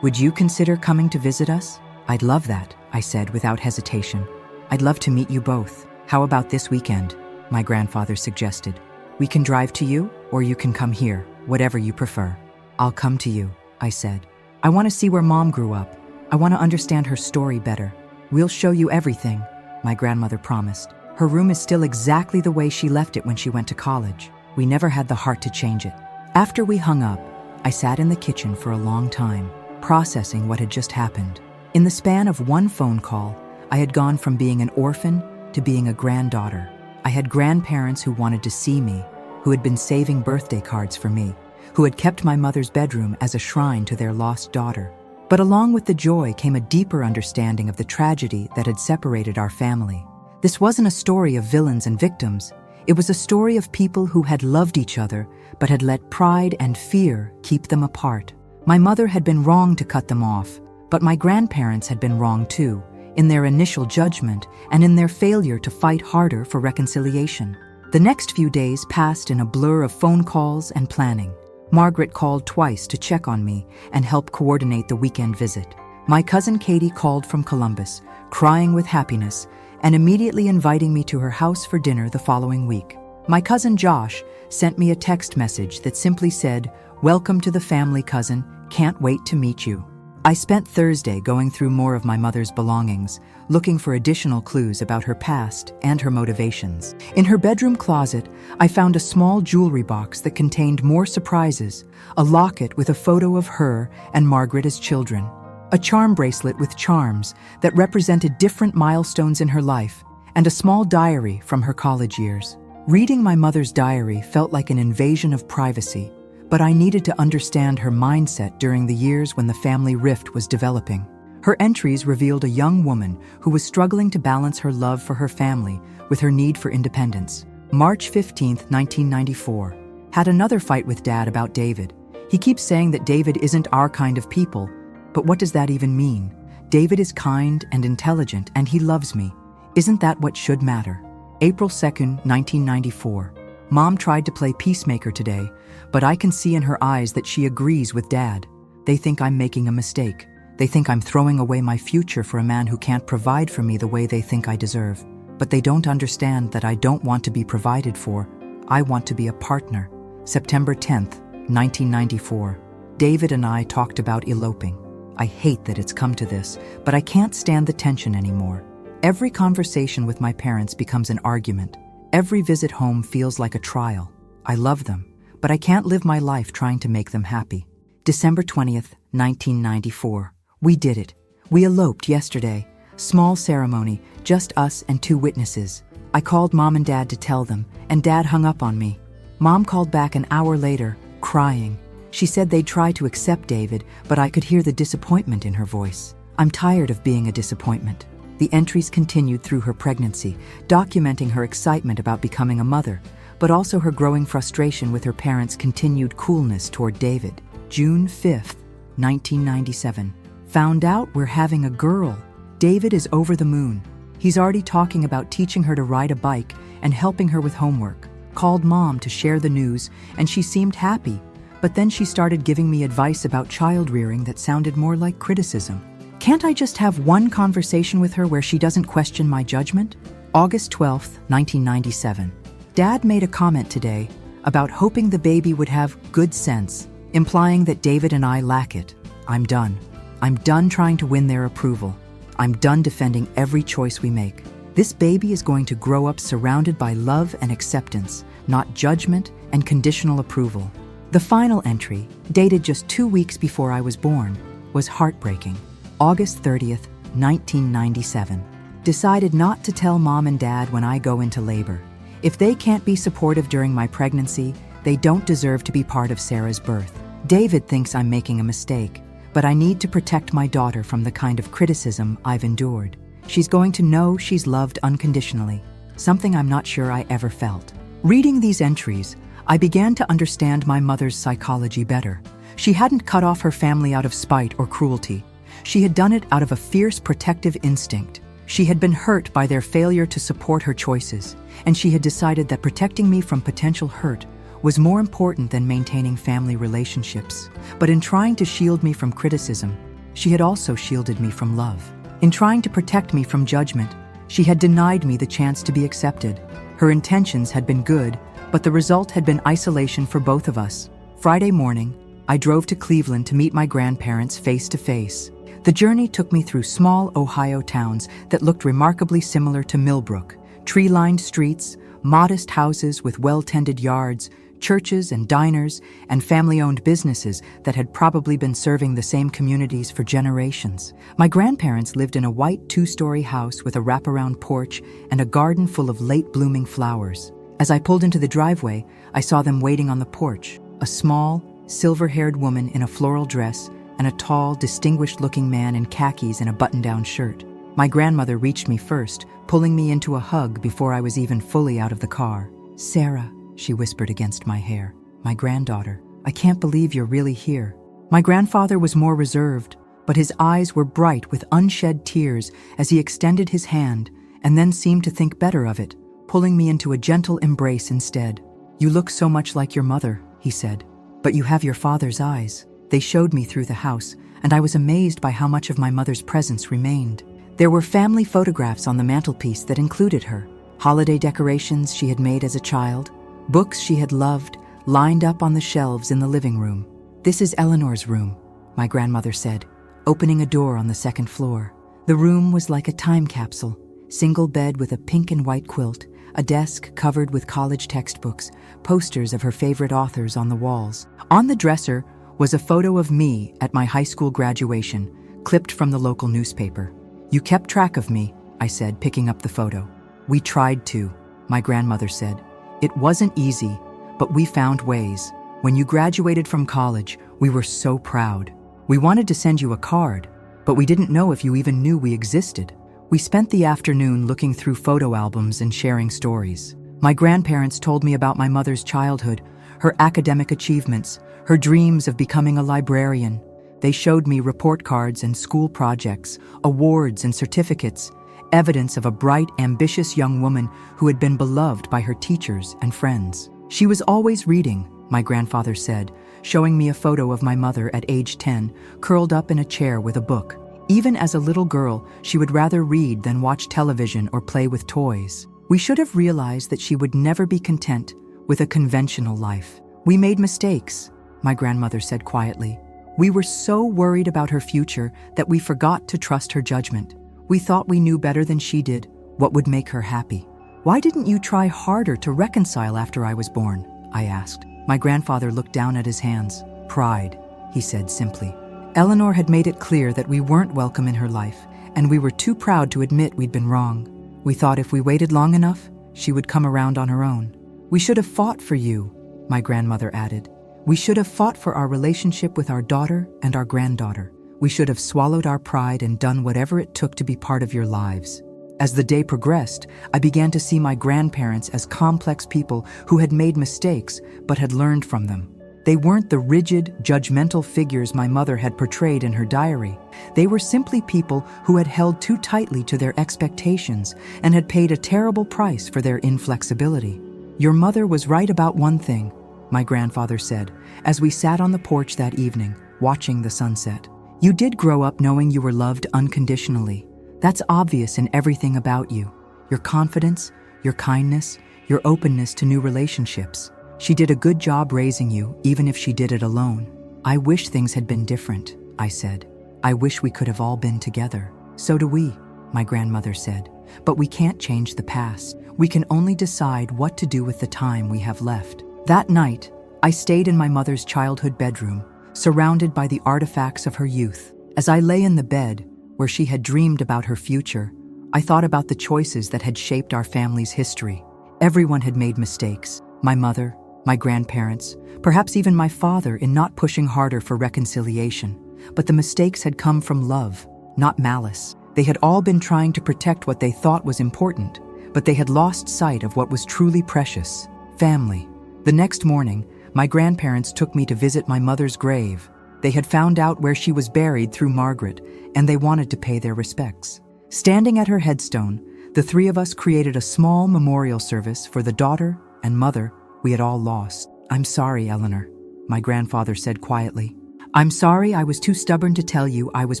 consider coming to visit us?" "I'd love that," I said without hesitation. "I'd love to meet you both. How about this weekend?" my grandfather suggested. "We can drive to you, or you can come here, whatever you prefer." "I'll come to you," I said. "I want to see where Mom grew up. I want to understand her story better." "We'll show you everything," my grandmother promised. "Her room is still exactly the way she left it when she went to college. We never had the heart to change it." After we hung up, I sat in the kitchen for a long time, processing what had just happened. In the span of one phone call, I had gone from being an orphan to being a granddaughter. I had grandparents who wanted to see me, who had been saving birthday cards for me, who had kept my mother's bedroom as a shrine to their lost daughter. But along with the joy came a deeper understanding of the tragedy that had separated our family. This wasn't a story of villains and victims. It was a story of people who had loved each other, but had let pride and fear keep them apart. My mother had been wrong to cut them off, but my grandparents had been wrong too, in their initial judgment and in their failure to fight harder for reconciliation. The next few days passed in a blur of phone calls and planning. Margaret called twice to check on me and help coordinate the weekend visit. My cousin Katie called from Columbus, crying with happiness, and immediately inviting me to her house for dinner the following week. My cousin Josh sent me a text message that simply said, "Welcome to the family, cousin. Can't wait to meet you." I spent Thursday going through more of my mother's belongings, looking for additional clues about her past and her motivations. In her bedroom closet, I found a small jewelry box that contained more surprises, a locket with a photo of her and Margaret as children, a charm bracelet with charms that represented different milestones in her life, and a small diary from her college years. Reading my mother's diary felt like an invasion of privacy, but I needed to understand her mindset during the years when the family rift was developing. Her entries revealed a young woman who was struggling to balance her love for her family with her need for independence. March 15, 1994. Had another fight with Dad about David. He keeps saying that David isn't our kind of people, but what does that even mean? David is kind and intelligent and he loves me. Isn't that what should matter? April 2, 1994. Mom tried to play peacemaker today, but I can see in her eyes that she agrees with Dad. They think I'm making a mistake. They think I'm throwing away my future for a man who can't provide for me the way they think I deserve. but they don't understand that I don't want to be provided for. I want to be a partner. September 10th, 1994. David and I talked about eloping. I hate that it's come to this, but I can't stand the tension anymore. Every conversation with my parents becomes an argument. Every visit home feels like a trial. I love them, but I can't live my life trying to make them happy. December 20th, 1994. We did it. We eloped yesterday. Small ceremony, just us and 2 witnesses. I called Mom and Dad to tell them, and Dad hung up on me. Mom called back an hour later, crying. She said they'd try to accept David, but I could hear the disappointment in her voice. I'm tired of being a disappointment. The entries continued through her pregnancy, documenting her excitement about becoming a mother, but also her growing frustration with her parents' continued coolness toward David. June 5th, 1997. Found out we're having a girl. David is over the moon. He's already talking about teaching her to ride a bike and helping her with homework. Called Mom to share the news, and she seemed happy, but then she started giving me advice about child rearing that sounded more like criticism. Can't I just have one conversation with her where she doesn't question my judgment? August 12th, 1997. Dad made a comment today about hoping the baby would have good sense, implying that David and I lack it. I'm done. I'm done trying to win their approval. I'm done defending every choice we make. This baby is going to grow up surrounded by love and acceptance, not judgment and conditional approval. The final entry, dated just 2 weeks before I was born, was heartbreaking. August 30th, 1997. Decided not to tell Mom and Dad when I go into labor. If they can't be supportive during my pregnancy, they don't deserve to be part of Sarah's birth. David thinks I'm making a mistake, but I need to protect my daughter from the kind of criticism I've endured. She's going to know she's loved unconditionally, something I'm not sure I ever felt. Reading these entries, I began to understand my mother's psychology better. She hadn't cut off her family out of spite or cruelty. She had done it out of a fierce protective instinct. She had been hurt by their failure to support her choices, and she had decided that protecting me from potential hurt was more important than maintaining family relationships. But in trying to shield me from criticism, she had also shielded me from love. In trying to protect me from judgment, she had denied me the chance to be accepted. Her intentions had been good, but the result had been isolation for both of us. Friday morning, I drove to Cleveland to meet my grandparents face to face. The journey took me through small Ohio towns that looked remarkably similar to Millbrook. Tree-lined streets, modest houses with well-tended yards, churches and diners, and family-owned businesses that had probably been serving the same communities for generations. My grandparents lived in a white 2-story house with a wraparound porch and a garden full of late-blooming flowers. As I pulled into the driveway, I saw them waiting on the porch, a small, silver-haired woman in a floral dress and a tall, distinguished-looking man in khakis and a button-down shirt. My grandmother reached me first, pulling me into a hug before I was even fully out of the car. "Sarah," she whispered against my hair. "My granddaughter. I can't believe you're really here." My grandfather was more reserved, but his eyes were bright with unshed tears as he extended his hand and then seemed to think better of it, pulling me into a gentle embrace instead. "You look so much like your mother," he said, "but you have your father's eyes." They showed me through the house, and I was amazed by how much of my mother's presence remained. There were family photographs on the mantelpiece that included her, holiday decorations she had made as a child, books she had loved, lined up on the shelves in the living room. "This is Eleanor's room," my grandmother said, opening a door on the second floor. The room was like a time capsule, single bed with a pink and white quilt, a desk covered with college textbooks, posters of her favorite authors on the walls. On the dresser was a photo of me at my high school graduation, clipped from the local newspaper. "You kept track of me," I said, picking up the photo. "We tried to," my grandmother said. "It wasn't easy, but we found ways. When you graduated from college, we were so proud. We wanted to send you a card, but we didn't know if you even knew we existed." We spent the afternoon looking through photo albums and sharing stories. My grandparents told me about my mother's childhood, her academic achievements, her dreams of becoming a librarian. They showed me report cards and school projects, awards and certificates, evidence of a bright, ambitious young woman who had been beloved by her teachers and friends. "She was always reading," my grandfather said, showing me a photo of my mother at age 10, curled up in a chair with a book. Even as a little girl, she would rather read than watch television or play with toys. We should have realized that she would never be content with a conventional life. We made mistakes, my grandmother said quietly. We were so worried about her future that we forgot to trust her judgment. We thought we knew better than she did what would make her happy. Why didn't you try harder to reconcile after I was born? I asked. My grandfather looked down at his hands. Pride, he said simply. Eleanor had made it clear that we weren't welcome in her life, and we were too proud to admit we'd been wrong. We thought if we waited long enough, she would come around on her own. We should have fought for you, my grandmother added. We should have fought for our relationship with our daughter and our granddaughter. We should have swallowed our pride and done whatever it took to be part of your lives. As the day progressed, I began to see my grandparents as complex people who had made mistakes but had learned from them. They weren't the rigid, judgmental figures my mother had portrayed in her diary. They were simply people who had held too tightly to their expectations and had paid a terrible price for their inflexibility. Your mother was right about one thing, my grandfather said, as we sat on the porch that evening, watching the sunset. You did grow up knowing you were loved unconditionally. That's obvious in everything about you. Your confidence, your kindness, your openness to new relationships. She did a good job raising you, even if she did it alone. I wish things had been different, I said. I wish we could have all been together. So do we, my grandmother said. But we can't change the past. We can only decide what to do with the time we have left. That night, I stayed in my mother's childhood bedroom, surrounded by the artifacts of her youth. As I lay in the bed, where she had dreamed about her future, I thought about the choices that had shaped our family's history. Everyone had made mistakes. My mother, my grandparents, perhaps even my father in not pushing harder for reconciliation. But the mistakes had come from love, not malice. They had all been trying to protect what they thought was important, but they had lost sight of what was truly precious: family. The next morning, my grandparents took me to visit my mother's grave. They had found out where she was buried through Margaret, and they wanted to pay their respects. Standing at her headstone, the three of us created a small memorial service for the daughter and mother we had all lost. I'm sorry, Eleanor, my grandfather said quietly. I'm sorry I was too stubborn to tell you I was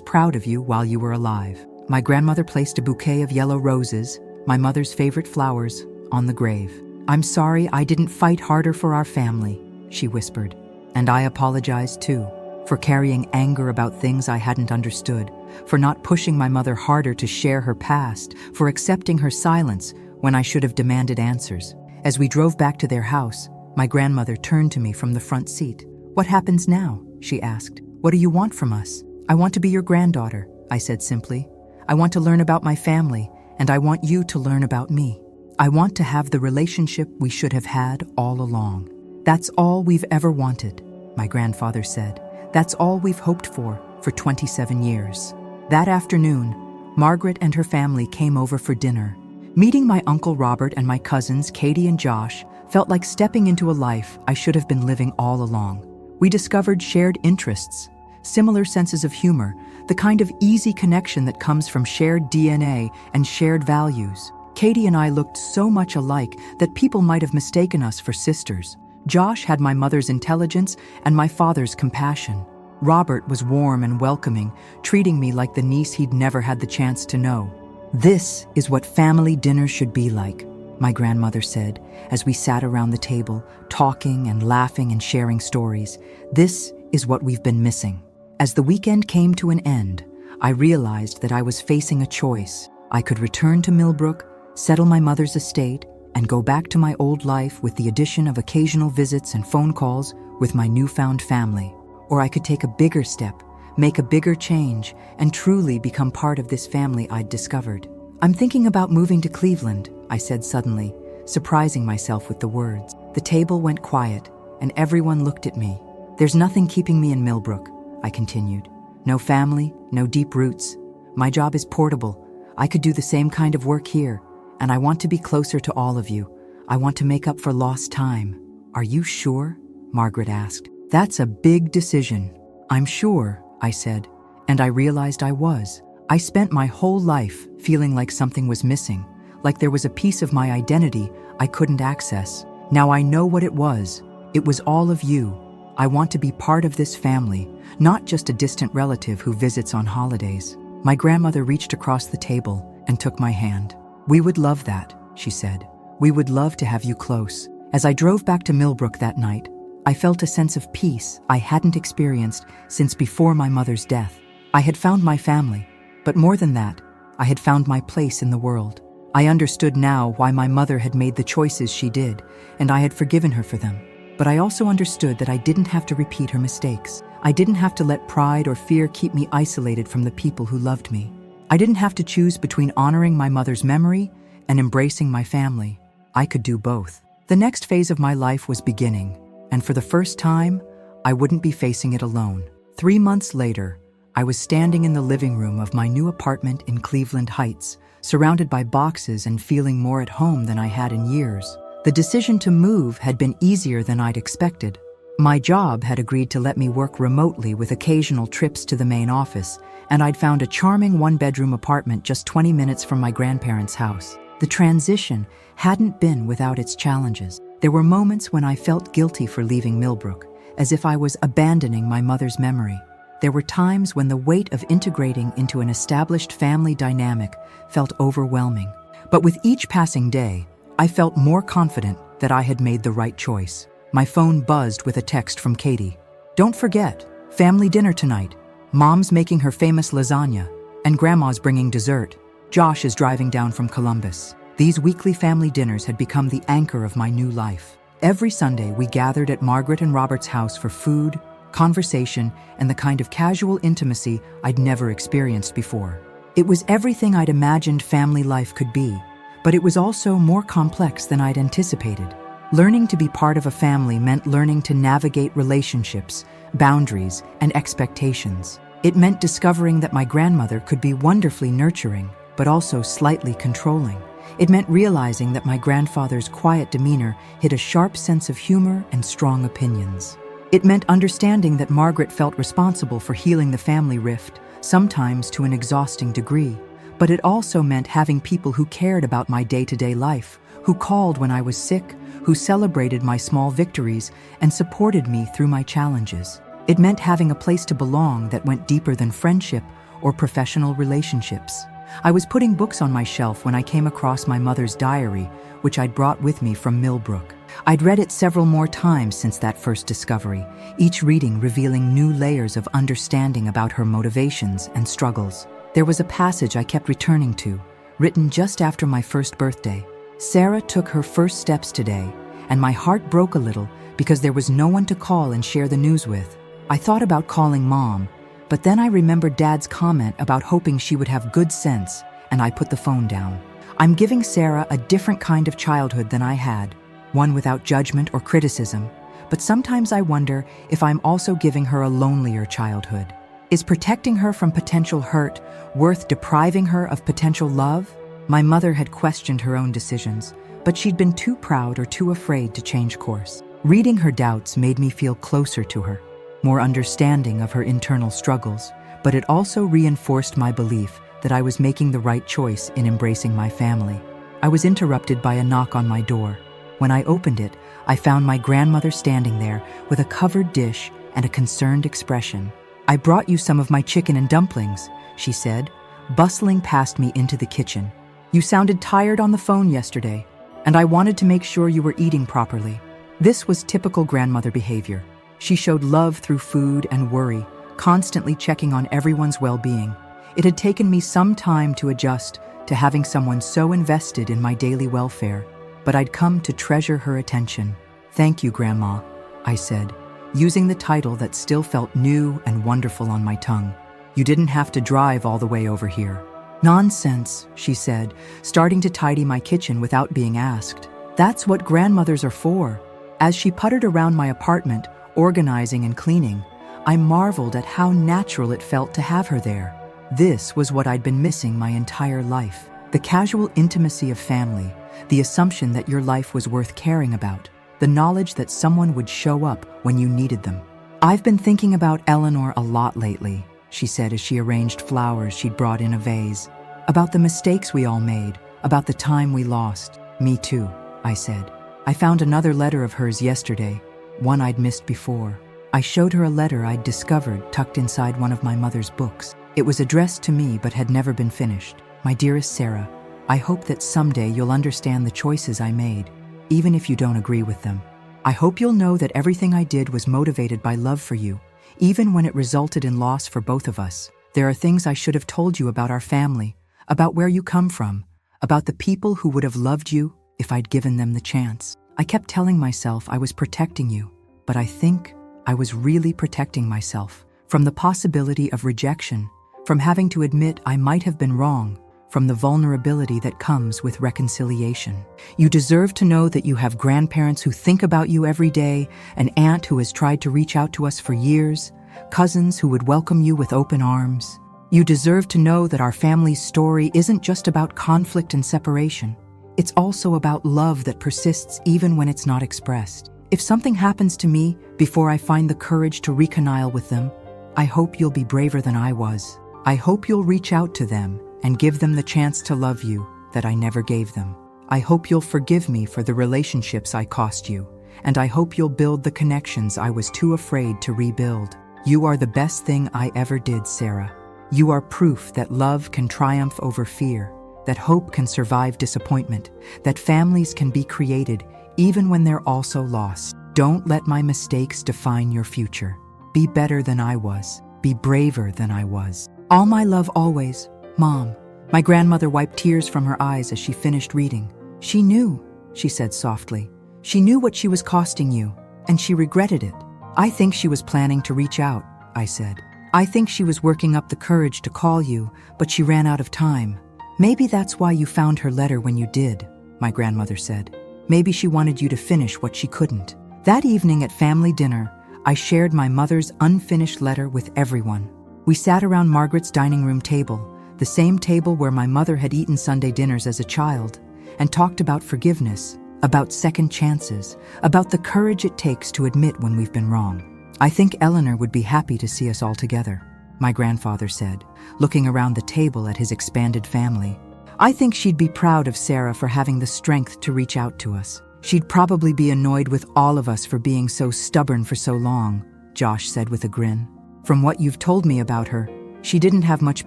proud of you while you were alive. My grandmother placed a bouquet of yellow roses, my mother's favorite flowers, on the grave. I'm sorry I didn't fight harder for our family, she whispered. And I apologized too, for carrying anger about things I hadn't understood, for not pushing my mother harder to share her past, for accepting her silence when I should have demanded answers. As we drove back to their house, my grandmother turned to me from the front seat. What happens now? She asked. What do you want from us? I want to be your granddaughter, I said simply. I want to learn about my family, and I want you to learn about me. I want to have the relationship we should have had all along. That's all we've ever wanted, my grandfather said. That's all we've hoped for 27 years. That afternoon, Margaret and her family came over for dinner. Meeting my Uncle Robert and my cousins, Katie and Josh, felt like stepping into a life I should have been living all along. We discovered shared interests, similar senses of humor, the kind of easy connection that comes from shared DNA and shared values. Katie and I looked so much alike that people might have mistaken us for sisters. Josh had my mother's intelligence and my father's compassion. Robert was warm and welcoming, treating me like the niece he'd never had the chance to know. This is what family dinners should be like, my grandmother said, as we sat around the table, talking and laughing and sharing stories. This is what we've been missing. As the weekend came to an end, I realized that I was facing a choice. I could return to Millbrook, settle my mother's estate, and go back to my old life with the addition of occasional visits and phone calls with my newfound family. Or I could take a bigger step, make a bigger change, and truly become part of this family I'd discovered. I'm thinking about moving to Cleveland, I said suddenly, surprising myself with the words. The table went quiet, and everyone looked at me. There's nothing keeping me in Millbrook, I continued. No family, no deep roots. My job is portable. I could do the same kind of work here, and I want to be closer to all of you. I want to make up for lost time. Are you sure? Margaret asked. That's a big decision. I'm sure, I said, and I realized I was. I spent my whole life feeling like something was missing, like there was a piece of my identity I couldn't access. Now I know what it was. It was all of you. I want to be part of this family, not just a distant relative who visits on holidays. My grandmother reached across the table and took my hand. "We would love that," she said. "We would love to have you close." As I drove back to Millbrook that night, I felt a sense of peace I hadn't experienced since before my mother's death. I had found my family, but more than that, I had found my place in the world. I understood now why my mother had made the choices she did, and I had forgiven her for them. But I also understood that I didn't have to repeat her mistakes. I didn't have to let pride or fear keep me isolated from the people who loved me. I didn't have to choose between honoring my mother's memory and embracing my family. I could do both. The next phase of my life was beginning, and for the first time, I wouldn't be facing it alone. 3 months later, I was standing in the living room of my new apartment in Cleveland Heights, surrounded by boxes and feeling more at home than I had in years. The decision to move had been easier than I'd expected. My job had agreed to let me work remotely with occasional trips to the main office, and I'd found a charming one-bedroom apartment just 20 minutes from my grandparents' house. The transition hadn't been without its challenges. There were moments when I felt guilty for leaving Millbrook, as if I was abandoning my mother's memory. There were times when the weight of integrating into an established family dynamic felt overwhelming. But with each passing day, I felt more confident that I had made the right choice. My phone buzzed with a text from Katie. "Don't forget, family dinner tonight. Mom's making her famous lasagna, and Grandma's bringing dessert. Josh is driving down from Columbus." These weekly family dinners had become the anchor of my new life. Every Sunday, we gathered at Margaret and Robert's house for food, conversation, and the kind of casual intimacy I'd never experienced before. It was everything I'd imagined family life could be, but it was also more complex than I'd anticipated. Learning to be part of a family meant learning to navigate relationships, boundaries, and expectations. It meant discovering that my grandmother could be wonderfully nurturing, but also slightly controlling. It meant realizing that my grandfather's quiet demeanor hid a sharp sense of humor and strong opinions. It meant understanding that Margaret felt responsible for healing the family rift, sometimes to an exhausting degree. But it also meant having people who cared about my day-to-day life, who called when I was sick, who celebrated my small victories, and supported me through my challenges. It meant having a place to belong that went deeper than friendship or professional relationships. I was putting books on my shelf when I came across my mother's diary, which I'd brought with me from Millbrook. I'd read it several more times since that first discovery, each reading revealing new layers of understanding about her motivations and struggles. There was a passage I kept returning to, written just after my first birthday. "Sarah took her first steps today, and my heart broke a little because there was no one to call and share the news with. I thought about calling Mom, but then I remembered Dad's comment about hoping she would have good sense, and I put the phone down. I'm giving Sarah a different kind of childhood than I had, one without judgment or criticism, but sometimes I wonder if I'm also giving her a lonelier childhood. Is protecting her from potential hurt worth depriving her of potential love?" My mother had questioned her own decisions, but she'd been too proud or too afraid to change course. Reading her doubts made me feel closer to her, more understanding of her internal struggles, but it also reinforced my belief that I was making the right choice in embracing my family. I was interrupted by a knock on my door. When I opened it, I found my grandmother standing there with a covered dish and a concerned expression. "I brought you some of my chicken and dumplings," she said, bustling past me into the kitchen. "You sounded tired on the phone yesterday, and I wanted to make sure you were eating properly." This was typical grandmother behavior. She showed love through food and worry, constantly checking on everyone's well-being. It had taken me some time to adjust to having someone so invested in my daily welfare, but I'd come to treasure her attention. "Thank you, Grandma," I said, using the title that still felt new and wonderful on my tongue. "You didn't have to drive all the way over here." "Nonsense," she said, starting to tidy my kitchen without being asked. "That's what grandmothers are for." As she puttered around my apartment, organizing and cleaning, I marveled at how natural it felt to have her there. This was what I'd been missing my entire life. The casual intimacy of family, the assumption that your life was worth caring about, the knowledge that someone would show up when you needed them. "I've been thinking about Eleanor a lot lately," she said as she arranged flowers she'd brought in a vase. "About the mistakes we all made, about the time we lost." "Me too," I said. "I found another letter of hers yesterday, one I'd missed before." I showed her a letter I'd discovered tucked inside one of my mother's books. It was addressed to me but had never been finished. My dearest Sarah, I hope that someday you'll understand the choices I made, even if you don't agree with them. I hope you'll know that everything I did was motivated by love for you, even when it resulted in loss for both of us. There are things I should have told you about our family, about where you come from, about the people who would have loved you if I'd given them the chance. I kept telling myself I was protecting you, but I think I was really protecting myself from the possibility of rejection, from having to admit I might have been wrong, from the vulnerability that comes with reconciliation. You deserve to know that you have grandparents who think about you every day, an aunt who has tried to reach out to us for years, cousins who would welcome you with open arms. You deserve to know that our family's story isn't just about conflict and separation. It's also about love that persists even when it's not expressed. If something happens to me before I find the courage to reconcile with them, I hope you'll be braver than I was. I hope you'll reach out to them and give them the chance to love you that I never gave them. I hope you'll forgive me for the relationships I cost you, and I hope you'll build the connections I was too afraid to rebuild. You are the best thing I ever did, Sarah. You are proof that love can triumph over fear, that hope can survive disappointment, that families can be created even when they're also lost. Don't let my mistakes define your future. Be better than I was. Be braver than I was. All my love always, Mom. My grandmother wiped tears from her eyes as she finished reading. She knew, she said softly. She knew what she was costing you, and she regretted it. I think she was planning to reach out, I said. I think she was working up the courage to call you, but she ran out of time. Maybe that's why you found her letter when you did, my grandmother said. Maybe she wanted you to finish what she couldn't. That evening at family dinner, I shared my mother's unfinished letter with everyone. We sat around Margaret's dining room table, the same table where my mother had eaten Sunday dinners as a child, and talked about forgiveness, about second chances, about the courage it takes to admit when we've been wrong. I think Eleanor would be happy to see us all together, my grandfather said, looking around the table at his expanded family. I think she'd be proud of Sarah for having the strength to reach out to us. She'd probably be annoyed with all of us for being so stubborn for so long, Josh said with a grin. From what you've told me about her, she didn't have much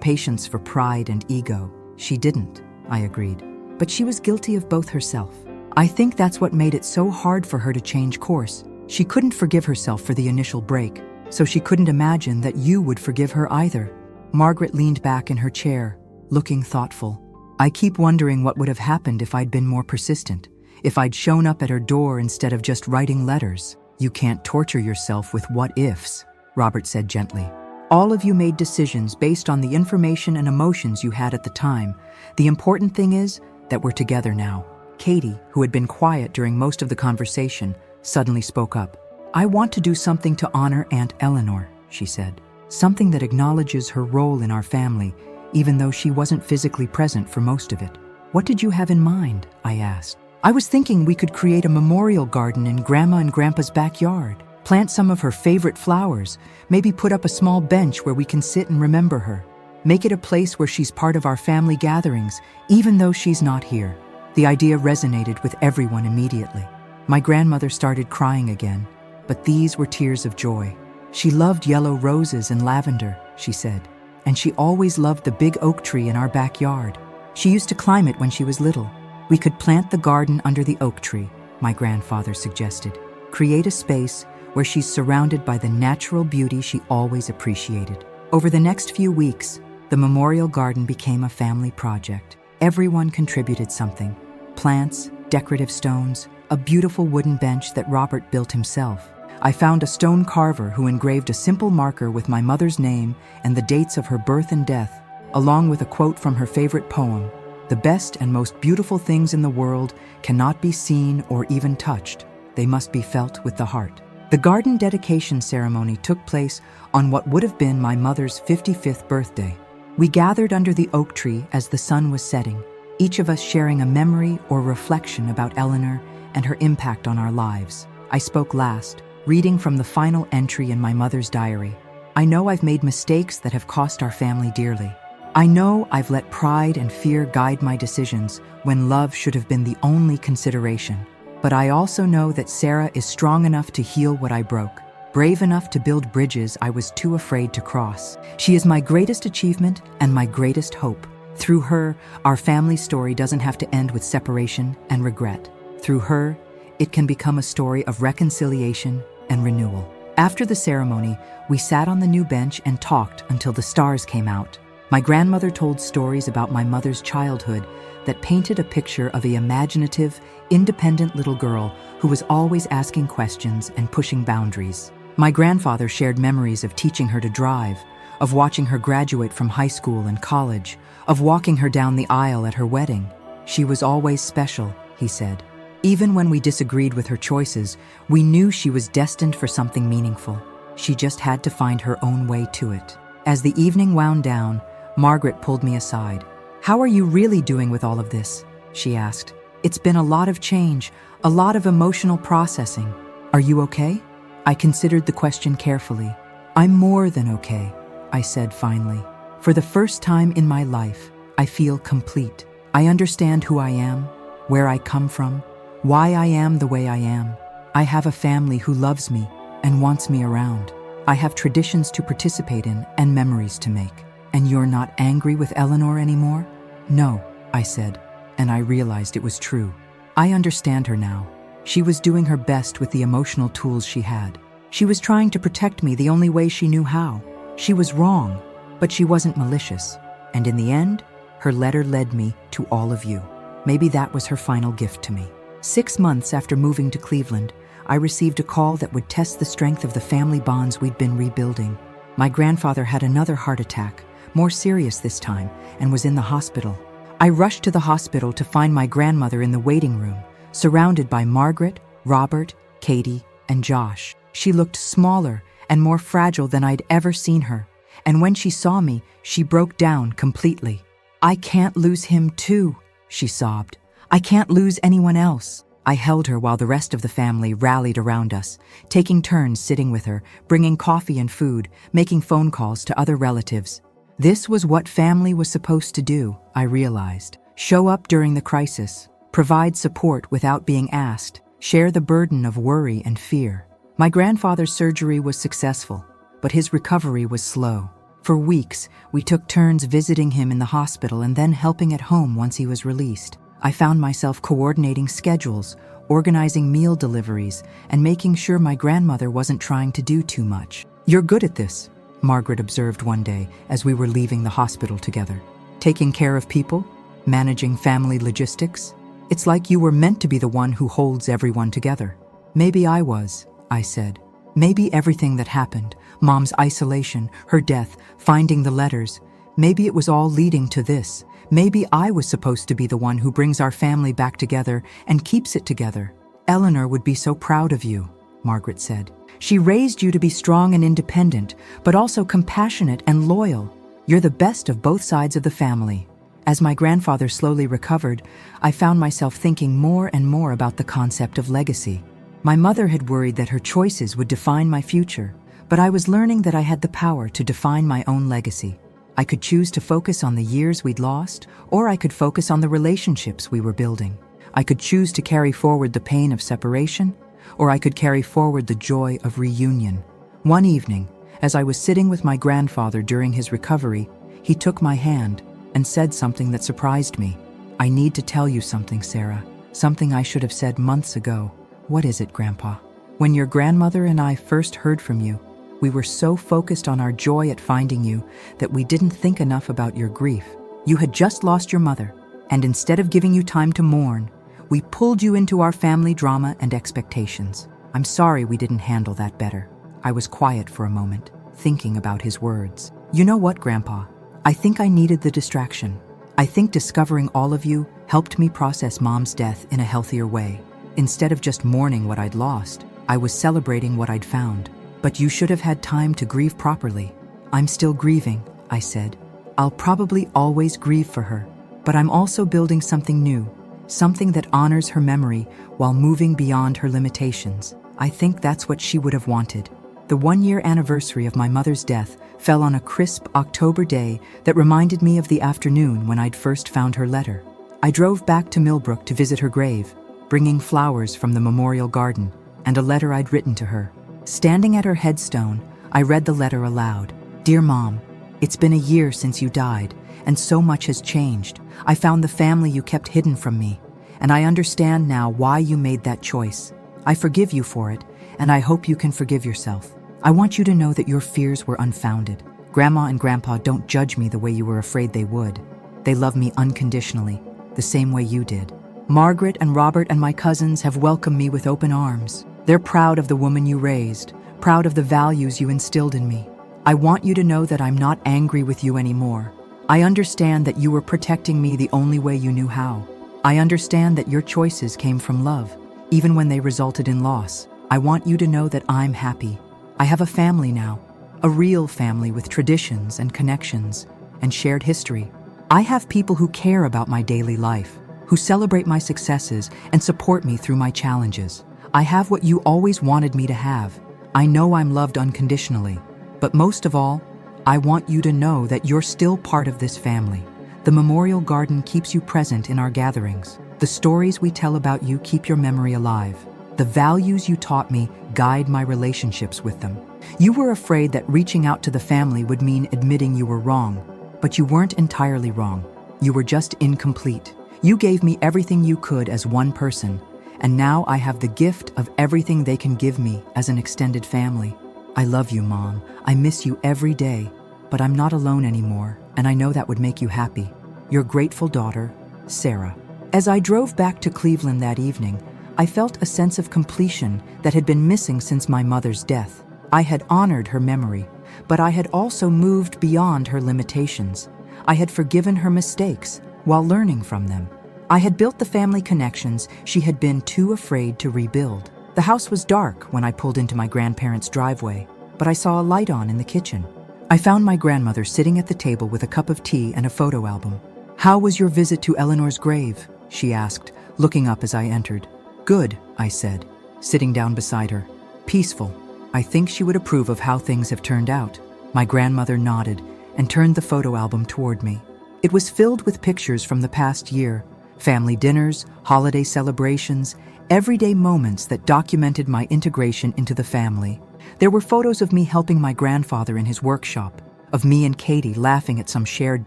patience for pride and ego. She didn't, I agreed. But she was guilty of both herself. I think that's what made it so hard for her to change course. She couldn't forgive herself for the initial break, so she couldn't imagine that you would forgive her either. Margaret leaned back in her chair, looking thoughtful. I keep wondering what would have happened if I'd been more persistent, if I'd shown up at her door instead of just writing letters. You can't torture yourself with what-ifs, Robert said gently. All of you made decisions based on the information and emotions you had at the time. The important thing is that we're together now. Katie, who had been quiet during most of the conversation, suddenly spoke up. I want to do something to honor Aunt Eleanor, she said. Something that acknowledges her role in our family, even though she wasn't physically present for most of it. What did you have in mind? I asked. I was thinking we could create a memorial garden in Grandma and Grandpa's backyard. Plant some of her favorite flowers, maybe put up a small bench where we can sit and remember her. Make it a place where she's part of our family gatherings, even though she's not here. The idea resonated with everyone immediately. My grandmother started crying again, but these were tears of joy. She loved yellow roses and lavender, she said, and she always loved the big oak tree in our backyard. She used to climb it when she was little. We could plant the garden under the oak tree, my grandfather suggested. Create a space where she's surrounded by the natural beauty she always appreciated. Over the next few weeks, the memorial garden became a family project. Everyone contributed something. Plants, decorative stones, a beautiful wooden bench that Robert built himself. I found a stone carver who engraved a simple marker with my mother's name and the dates of her birth and death, along with a quote from her favorite poem. The best and most beautiful things in the world cannot be seen or even touched. They must be felt with the heart. The garden dedication ceremony took place on what would have been my mother's 55th birthday. We gathered under the oak tree as the sun was setting, each of us sharing a memory or reflection about Eleanor and her impact on our lives. I spoke last, reading from the final entry in my mother's diary. I know I've made mistakes that have cost our family dearly. I know I've let pride and fear guide my decisions when love should have been the only consideration. But I also know that Sarah is strong enough to heal what I broke, brave enough to build bridges I was too afraid to cross. She is my greatest achievement and my greatest hope. Through her, our family story doesn't have to end with separation and regret. Through her, it can become a story of reconciliation and renewal. After the ceremony, we sat on the new bench and talked until the stars came out. My grandmother told stories about my mother's childhood that painted a picture of an imaginative, independent little girl who was always asking questions and pushing boundaries. My grandfather shared memories of teaching her to drive, of watching her graduate from high school and college, of walking her down the aisle at her wedding. She was always special, he said. Even when we disagreed with her choices, we knew she was destined for something meaningful. She just had to find her own way to it. As the evening wound down, Margaret pulled me aside. "How are you really doing with all of this?" she asked. "It's been a lot of change, a lot of emotional processing. Are you okay?" I considered the question carefully. "I'm more than okay," I said finally. "For the first time in my life, I feel complete. I understand who I am, where I come from, why I am the way I am. I have a family who loves me and wants me around. I have traditions to participate in and memories to make. And you're not angry with Eleanor anymore?" "No," I said, and I realized it was true. I understand her now. She was doing her best with the emotional tools she had. She was trying to protect me the only way she knew how. She was wrong, but she wasn't malicious. And in the end, her letter led me to all of you. Maybe that was her final gift to me. 6 months after moving to Cleveland, I received a call that would test the strength of the family bonds we'd been rebuilding. My grandfather had another heart attack, more serious this time, and was in the hospital. I rushed to the hospital to find my grandmother in the waiting room, surrounded by Margaret, Robert, Katie, and Josh. She looked smaller and more fragile than I'd ever seen her, and when she saw me, she broke down completely. "I can't lose him too," she sobbed. "I can't lose anyone else." I held her while the rest of the family rallied around us, taking turns sitting with her, bringing coffee and food, making phone calls to other relatives. This was what family was supposed to do, I realized. Show up during the crisis, provide support without being asked, share the burden of worry and fear. My grandfather's surgery was successful, but his recovery was slow. For weeks, we took turns visiting him in the hospital and then helping at home once he was released. I found myself coordinating schedules, organizing meal deliveries, and making sure my grandmother wasn't trying to do too much. "You're good at this," Margaret observed one day as we were leaving the hospital together. "Taking care of people, managing family logistics. It's like you were meant to be the one who holds everyone together." "Maybe I was," I said. "Maybe everything that happened, Mom's isolation, her death, finding the letters, maybe it was all leading to this. Maybe I was supposed to be the one who brings our family back together and keeps it together." "Eleanor would be so proud of you," Margaret said. "She raised you to be strong and independent, but also compassionate and loyal. You're the best of both sides of the family." As my grandfather slowly recovered, I found myself thinking more and more about the concept of legacy. My mother had worried that her choices would define my future, but I was learning that I had the power to define my own legacy. I could choose to focus on the years we'd lost, or I could focus on the relationships we were building. I could choose to carry forward the pain of separation, or I could carry forward the joy of reunion. One evening, as I was sitting with my grandfather during his recovery, he took my hand and said something that surprised me. "I need to tell you something, Sarah. Something I should have said months ago." "What is it, Grandpa?" "When your grandmother and I first heard from you, we were so focused on our joy at finding you that we didn't think enough about your grief. You had just lost your mother, and instead of giving you time to mourn, we pulled you into our family drama and expectations. I'm sorry we didn't handle that better." I was quiet for a moment, thinking about his words. "You know what, Grandpa? I think I needed the distraction. I think discovering all of you helped me process Mom's death in a healthier way. Instead of just mourning what I'd lost, I was celebrating what I'd found. But you should have had time to grieve properly." "I'm still grieving," I said. "I'll probably always grieve for her, but I'm also building something new, something that honors her memory while moving beyond her limitations." I think that's what she would have wanted. The 1-year anniversary of my mother's death fell on a crisp October day that reminded me of the afternoon when I'd first found her letter. I drove back to Millbrook to visit her grave, bringing flowers from the memorial garden and a letter I'd written to her. Standing at her headstone, I read the letter aloud. Dear Mom, it's been a year since you died, and so much has changed. I found the family you kept hidden from me, and I understand now why you made that choice. I forgive you for it, and I hope you can forgive yourself. I want you to know that your fears were unfounded. Grandma and Grandpa don't judge me the way you were afraid they would. They love me unconditionally, the same way you did. Margaret and Robert and my cousins have welcomed me with open arms. They're proud of the woman you raised, proud of the values you instilled in me. I want you to know that I'm not angry with you anymore. I understand that you were protecting me the only way you knew how. I understand that your choices came from love, even when they resulted in loss. I want you to know that I'm happy. I have a family now, a real family with traditions and connections and shared history. I have people who care about my daily life, who celebrate my successes and support me through my challenges. I have what you always wanted me to have. I know I'm loved unconditionally, but most of all, I want you to know that you're still part of this family. The memorial garden keeps you present in our gatherings. The stories we tell about you keep your memory alive. The values you taught me guide my relationships with them. You were afraid that reaching out to the family would mean admitting you were wrong, but you weren't entirely wrong. You were just incomplete. You gave me everything you could as one person, and now I have the gift of everything they can give me as an extended family. I love you, Mom. I miss you every day, but I'm not alone anymore, and I know that would make you happy. Your grateful daughter, Sarah. As I drove back to Cleveland that evening, I felt a sense of completion that had been missing since my mother's death. I had honored her memory, but I had also moved beyond her limitations. I had forgiven her mistakes while learning from them. I had built the family connections she had been too afraid to rebuild. The house was dark when I pulled into my grandparents' driveway, but I saw a light on in the kitchen. I found my grandmother sitting at the table with a cup of tea and a photo album. "How was your visit to Eleanor's grave?" she asked, looking up as I entered. "Good," I said, sitting down beside her. "Peaceful. I think she would approve of how things have turned out." My grandmother nodded and turned the photo album toward me. It was filled with pictures from the past year, family dinners, holiday celebrations, everyday moments that documented my integration into the family. There were photos of me helping my grandfather in his workshop, of me and Katie laughing at some shared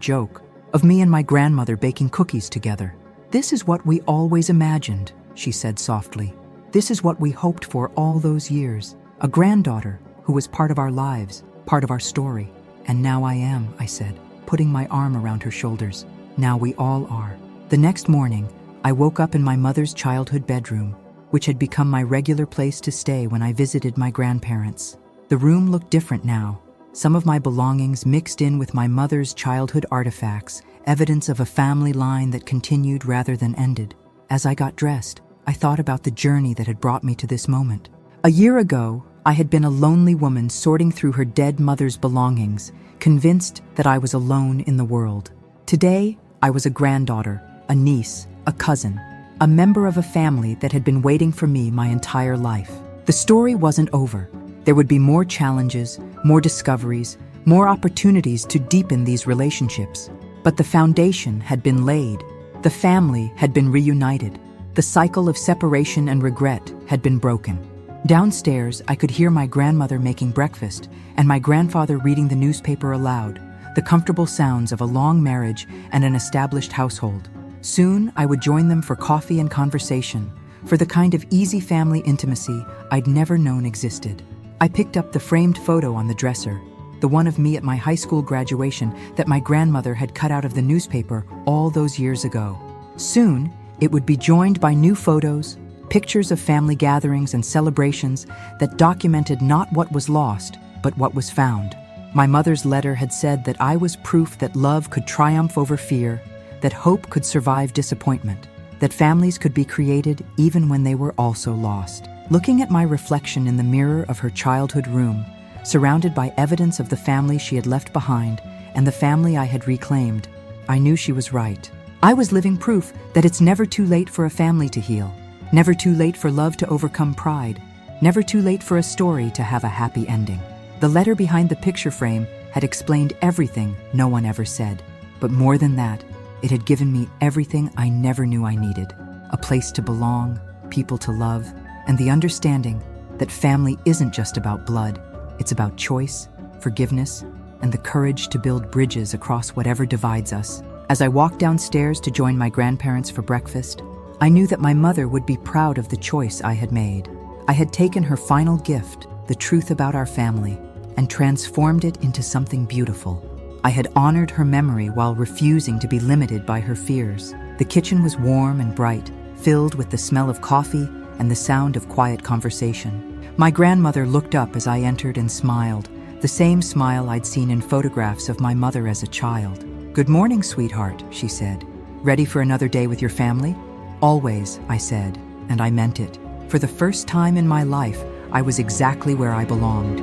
joke, of me and my grandmother baking cookies together. "This is what we always imagined," she said softly. "This is what we hoped for all those years. A granddaughter who was part of our lives, part of our story. And now I am," I said, putting my arm around her shoulders. "Now we all are." The next morning, I woke up in my mother's childhood bedroom, which had become my regular place to stay when I visited my grandparents. The room looked different now. Some of my belongings mixed in with my mother's childhood artifacts, evidence of a family line that continued rather than ended. As I got dressed, I thought about the journey that had brought me to this moment. A year ago, I had been a lonely woman sorting through her dead mother's belongings, convinced that I was alone in the world. Today, I was a granddaughter, a niece, a cousin, a member of a family that had been waiting for me my entire life. The story wasn't over. There would be more challenges, more discoveries, more opportunities to deepen these relationships. But the foundation had been laid. The family had been reunited. The cycle of separation and regret had been broken. Downstairs, I could hear my grandmother making breakfast and my grandfather reading the newspaper aloud, the comfortable sounds of a long marriage and an established household. Soon, I would join them for coffee and conversation, for the kind of easy family intimacy I'd never known existed. I picked up the framed photo on the dresser, the one of me at my high school graduation that my grandmother had cut out of the newspaper all those years ago. Soon, it would be joined by new photos, pictures of family gatherings and celebrations that documented not what was lost, but what was found. My mother's letter had said that I was proof that love could triumph over fear, that hope could survive disappointment, that families could be created even when they were also lost. Looking at my reflection in the mirror of her childhood room, surrounded by evidence of the family she had left behind and the family I had reclaimed, I knew she was right. I was living proof that it's never too late for a family to heal, never too late for love to overcome pride, never too late for a story to have a happy ending. The letter behind the picture frame had explained everything no one ever said. But more than that, it had given me everything I never knew I needed. A place to belong, people to love, and the understanding that family isn't just about blood, it's about choice, forgiveness, and the courage to build bridges across whatever divides us. As I walked downstairs to join my grandparents for breakfast, I knew that my mother would be proud of the choice I had made. I had taken her final gift, the truth about our family, and transformed it into something beautiful. I had honored her memory while refusing to be limited by her fears. The kitchen was warm and bright, filled with the smell of coffee and the sound of quiet conversation. My grandmother looked up as I entered and smiled, the same smile I'd seen in photographs of my mother as a child. "Good morning, sweetheart," she said. "Ready for another day with your family?" "Always," I said, and I meant it. For the first time in my life, I was exactly where I belonged.